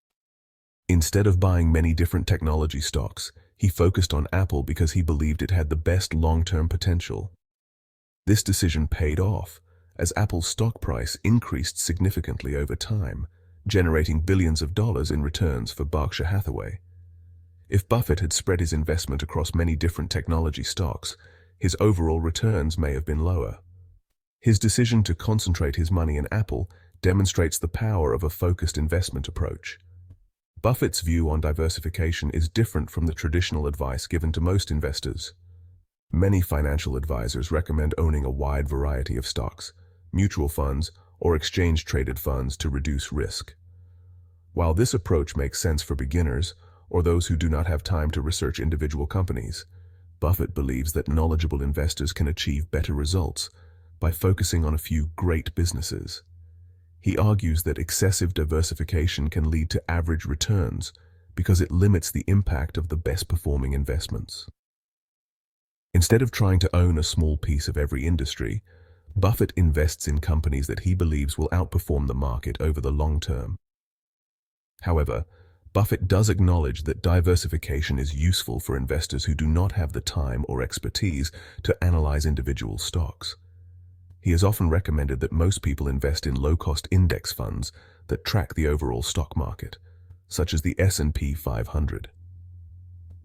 [SPEAKER 1] Instead of buying many different technology stocks, he focused on Apple because he believed it had the best long-term potential. This decision paid off, as Apple's stock price increased significantly over time, generating billions of dollars in returns for Berkshire Hathaway. If Buffett had spread his investment across many different technology stocks, his overall returns may have been lower. His decision to concentrate his money in Apple demonstrates the power of a focused investment approach. Buffett's view on diversification is different from the traditional advice given to most investors. Many financial advisors recommend owning a wide variety of stocks, mutual funds, or exchange-traded funds to reduce risk. While this approach makes sense for beginners or those who do not have time to research individual companies, Buffett believes that knowledgeable investors can achieve better results by focusing on a few great businesses. He argues that excessive diversification can lead to average returns because it limits the impact of the best-performing investments. Instead of trying to own a small piece of every industry, Buffett invests in companies that he believes will outperform the market over the long term. However, Buffett does acknowledge that diversification is useful for investors who do not have the time or expertise to analyze individual stocks. He has often recommended that most people invest in low-cost index funds that track the overall stock market, such as the S&P 500.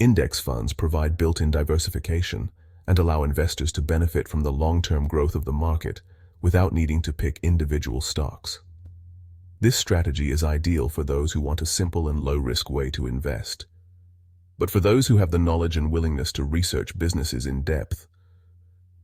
[SPEAKER 1] Index funds provide built-in diversification and allow investors to benefit from the long-term growth of the market without needing to pick individual stocks. This strategy is ideal for those who want a simple and low-risk way to invest. But for those who have the knowledge and willingness to research businesses in depth,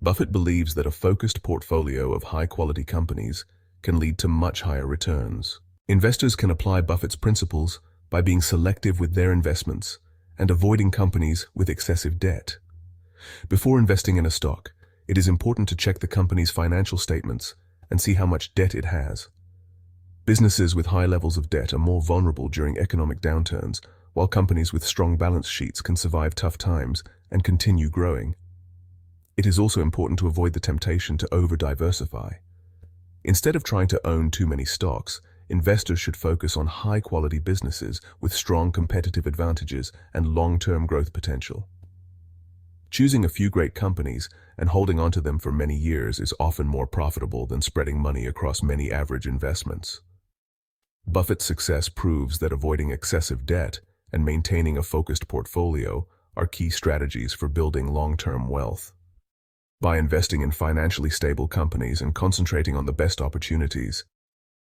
[SPEAKER 1] Buffett believes that a focused portfolio of high-quality companies can lead to much higher returns. Investors can apply Buffett's principles by being selective with their investments and avoiding companies with excessive debt. Before investing in a stock, it is important to check the company's financial statements and see how much debt it has. Businesses with high levels of debt are more vulnerable during economic downturns, while companies with strong balance sheets can survive tough times and continue growing. It is also important to avoid the temptation to over-diversify. Instead of trying to own too many stocks, investors should focus on high-quality businesses with strong competitive advantages and long-term growth potential. Choosing a few great companies and holding onto them for many years is often more profitable than spreading money across many average investments. Buffett's success proves that avoiding excessive debt and maintaining a focused portfolio are key strategies for building long-term wealth. By investing in financially stable companies and concentrating on the best opportunities,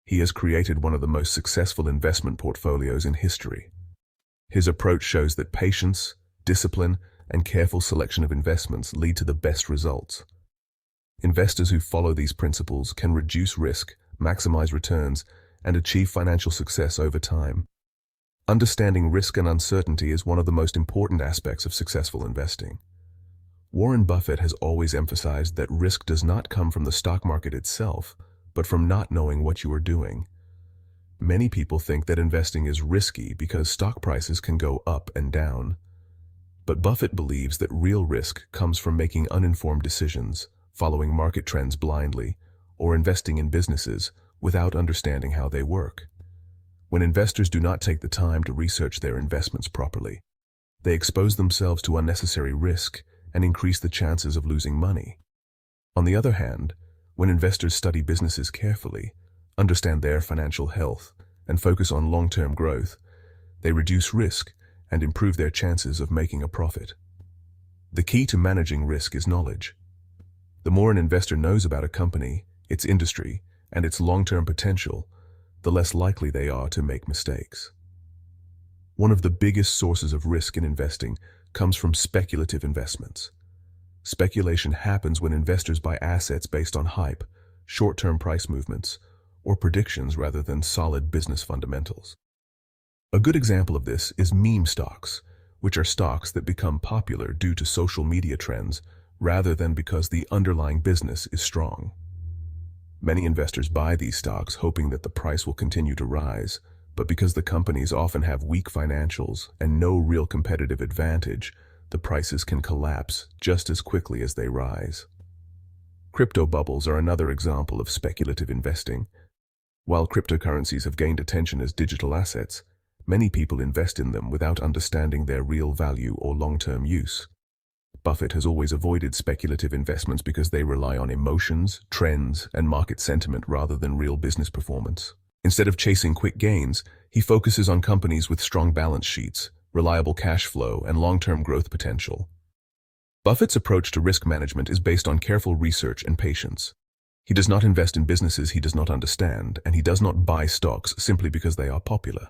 [SPEAKER 1] he has created one of the most successful investment portfolios in history. His approach shows that patience, discipline, and careful selection of investments lead to the best results. Investors who follow these principles can reduce risk, maximize returns, and achieve financial success over time. Understanding risk and uncertainty is one of the most important aspects of successful investing. Warren Buffett has always emphasized that risk does not come from the stock market itself, but from not knowing what you are doing. Many people think that investing is risky because stock prices can go up and down. But Buffett believes that real risk comes from making uninformed decisions, following market trends blindly, or investing in businesses without understanding how they work. When investors do not take the time to research their investments properly, they expose themselves to unnecessary risk and increase the chances of losing money. On the other hand, when investors study businesses carefully, understand their financial health, and focus on long-term growth, they reduce risk and improve their chances of making a profit. The key to managing risk is knowledge. The more an investor knows about a company, its industry, and its long-term potential, the less likely they are to make mistakes. One of the biggest sources of risk in investing comes from speculative investments. Speculation happens when investors buy assets based on hype, short-term price movements, or predictions rather than solid business fundamentals. A good example of this is meme stocks, which are stocks that become popular due to social media trends rather than because the underlying business is strong. Many investors buy these stocks hoping that the price will continue to rise, but because the companies often have weak financials and no real competitive advantage, the prices can collapse just as quickly as they rise. Crypto bubbles are another example of speculative investing. While cryptocurrencies have gained attention as digital assets, many people invest in them without understanding their real value or long-term use. Buffett has always avoided speculative investments because they rely on emotions, trends, and market sentiment rather than real business performance. Instead of chasing quick gains, he focuses on companies with strong balance sheets, reliable cash flow, and long-term growth potential. Buffett's approach to risk management is based on careful research and patience. He does not invest in businesses he does not understand, and he does not buy stocks simply because they are popular.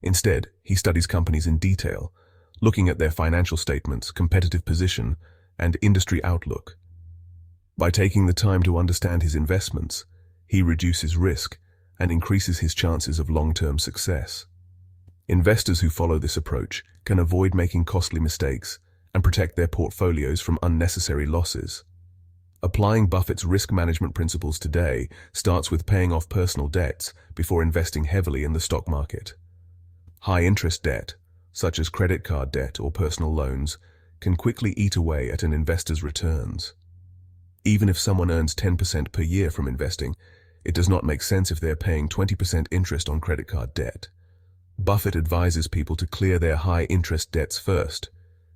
[SPEAKER 1] Instead, he studies companies in detail, looking at their financial statements, competitive position, and industry outlook. By taking the time to understand his investments, he reduces risk and increases his chances of long-term success. Investors who follow this approach can avoid making costly mistakes and protect their portfolios from unnecessary losses. Applying Buffett's risk management principles today starts with paying off personal debts before investing heavily in the stock market. High-interest debt, such as credit card debt or personal loans, can quickly eat away at an investor's returns. Even if someone earns 10% per year from investing, it does not make sense if they're paying 20% interest on credit card debt. Buffett advises people to clear their high-interest debts first,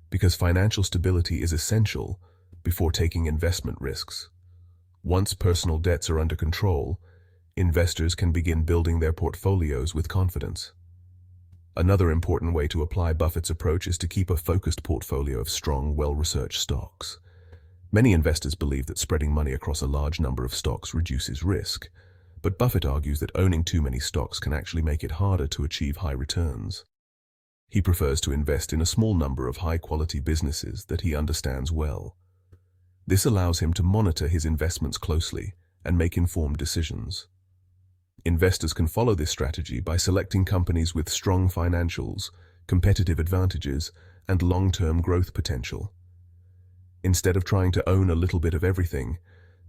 [SPEAKER 1] because financial stability is essential before taking investment risks. Once personal debts are under control, investors can begin building their portfolios with confidence. Another important way to apply Buffett's approach is to keep a focused portfolio of strong, well-researched stocks. Many investors believe that spreading money across a large number of stocks reduces risk, but Buffett argues that owning too many stocks can actually make it harder to achieve high returns. He prefers to invest in a small number of high-quality businesses that he understands well. This allows him to monitor his investments closely and make informed decisions. Investors can follow this strategy by selecting companies with strong financials, competitive advantages, and long-term growth potential. Instead of trying to own a little bit of everything,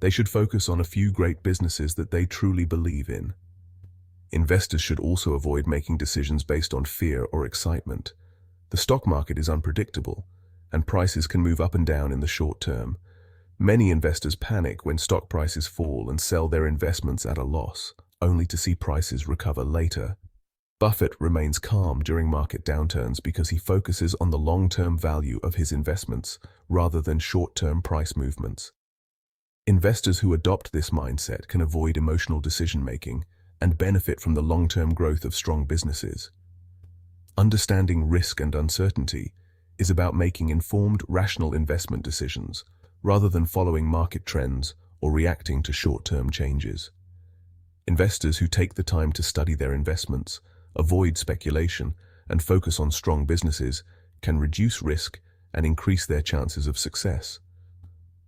[SPEAKER 1] they should focus on a few great businesses that they truly believe in. Investors should also avoid making decisions based on fear or excitement. The stock market is unpredictable, and prices can move up and down in the short term. Many investors panic when stock prices fall and sell their investments at a loss, only to see prices recover later. Buffett remains calm during market downturns because he focuses on the long-term value of his investments rather than short-term price movements. Investors who adopt this mindset can avoid emotional decision-making and benefit from the long-term growth of strong businesses. Understanding risk and uncertainty is about making informed, rational investment decisions rather than following market trends or reacting to short-term changes. Investors who take the time to study their investments, avoid speculation, and focus on strong businesses can reduce risk and increase their chances of success.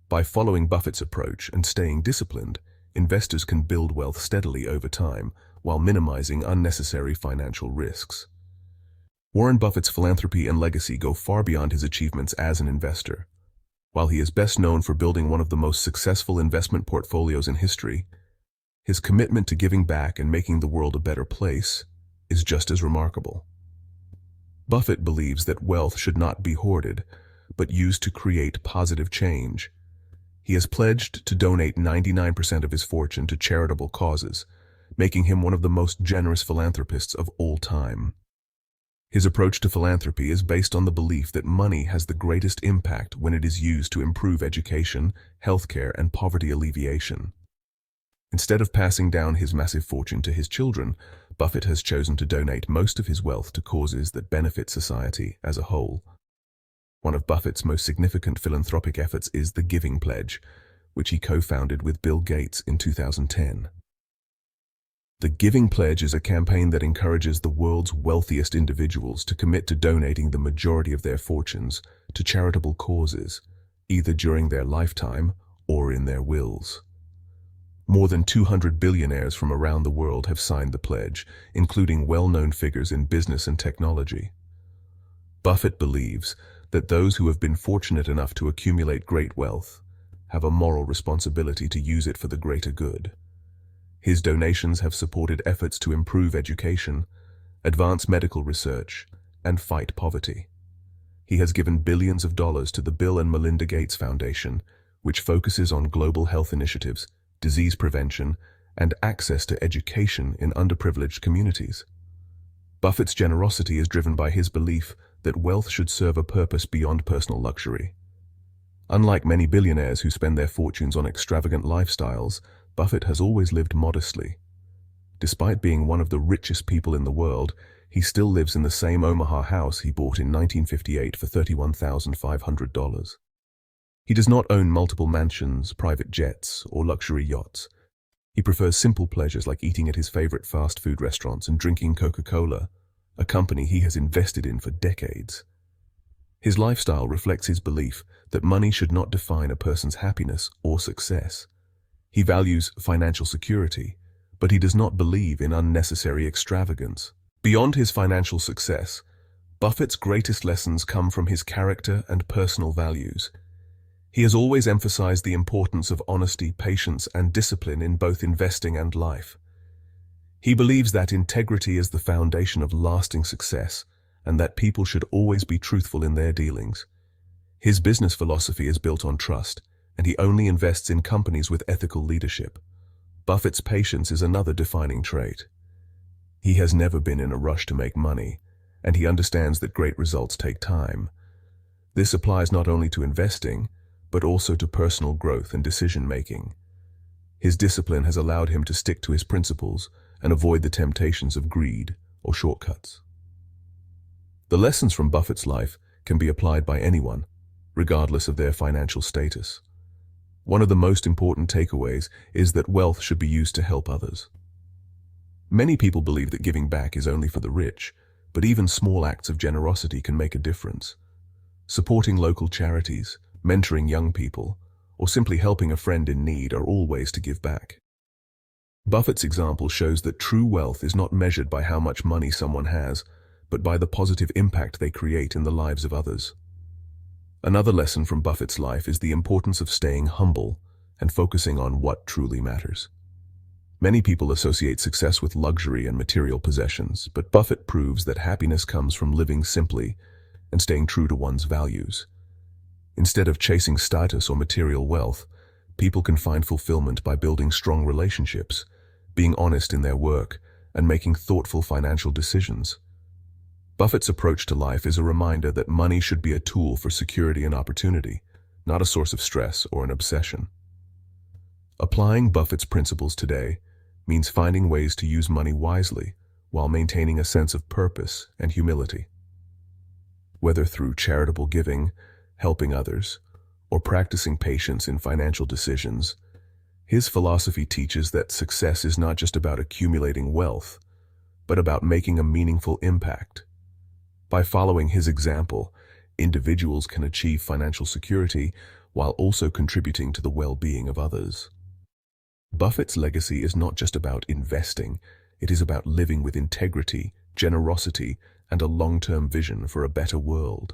[SPEAKER 1] By following Buffett's approach and staying disciplined, investors can build wealth steadily over time while minimizing unnecessary financial risks. Warren Buffett's philanthropy and legacy go far beyond his achievements as an investor. While he is best known for building one of the most successful investment portfolios in history, his commitment to giving back and making the world a better place is just as remarkable. Buffett believes that wealth should not be hoarded, but used to create positive change. He has pledged to donate 99% of his fortune to charitable causes, making him one of the most generous philanthropists of all time. His approach to philanthropy is based on the belief that money has the greatest impact when it is used to improve education, healthcare, and poverty alleviation. Instead of passing down his massive fortune to his children, Buffett has chosen to donate most of his wealth to causes that benefit society as a whole. One of Buffett's most significant philanthropic efforts is the Giving Pledge, which he co-founded with Bill Gates in 2010. The Giving Pledge is a campaign that encourages the world's wealthiest individuals to commit to donating the majority of their fortunes to charitable causes, either during their lifetime or in their wills. More than 200 billionaires from around the world have signed the pledge, including well-known figures in business and technology. Buffett believes that those who have been fortunate enough to accumulate great wealth have a moral responsibility to use it for the greater good. His donations have supported efforts to improve education, advance medical research, and fight poverty. He has given billions of dollars to the Bill and Melinda Gates Foundation, which focuses on global health initiatives, disease prevention, and access to education in underprivileged communities. Buffett's generosity is driven by his belief that wealth should serve a purpose beyond personal luxury. Unlike many billionaires who spend their fortunes on extravagant lifestyles, Buffett has always lived modestly. Despite being one of the richest people in the world, he still lives in the same Omaha house he bought in 1958 for $31,500. He does not own multiple mansions, private jets, or luxury yachts. He prefers simple pleasures like eating at his favorite fast food restaurants and drinking Coca-Cola, a company he has invested in for decades. His lifestyle reflects his belief that money should not define a person's happiness or success. He values financial security, but he does not believe in unnecessary extravagance. Beyond his financial success, Buffett's greatest lessons come from his character and personal values. He has always emphasized the importance of honesty, patience, and discipline in both investing and life. He believes that integrity is the foundation of lasting success, and that people should always be truthful in their dealings. His business philosophy is built on trust, and he only invests in companies with ethical leadership. Buffett's patience is another defining trait. He has never been in a rush to make money, and he understands that great results take time. This applies not only to investing, but also to personal growth and decision-making. His discipline has allowed him to stick to his principles and avoid the temptations of greed or shortcuts. The lessons from Buffett's life can be applied by anyone, regardless of their financial status. One of the most important takeaways is that wealth should be used to help others. Many people believe that giving back is only for the rich, but even small acts of generosity can make a difference. Supporting local charities, mentoring young people, or simply helping a friend in need are all ways to give back. Buffett's example shows that true wealth is not measured by how much money someone has, but by the positive impact they create in the lives of others. Another lesson from Buffett's life is the importance of staying humble and focusing on what truly matters. Many people associate success with luxury and material possessions, but Buffett proves that happiness comes from living simply and staying true to one's values. Instead of chasing status or material wealth, people can find fulfillment by building strong relationships, being honest in their work, and making thoughtful financial decisions. Buffett's approach to life is a reminder that money should be a tool for security and opportunity, not a source of stress or an obsession. Applying Buffett's principles today means finding ways to use money wisely while maintaining a sense of purpose and humility. Whether through charitable giving, helping others, or practicing patience in financial decisions, his philosophy teaches that success is not just about accumulating wealth, but about making a meaningful impact. By following his example, individuals can achieve financial security while also contributing to the well-being of others. Buffett's legacy is not just about investing, it is about living with integrity, generosity, and a long-term vision for a better world.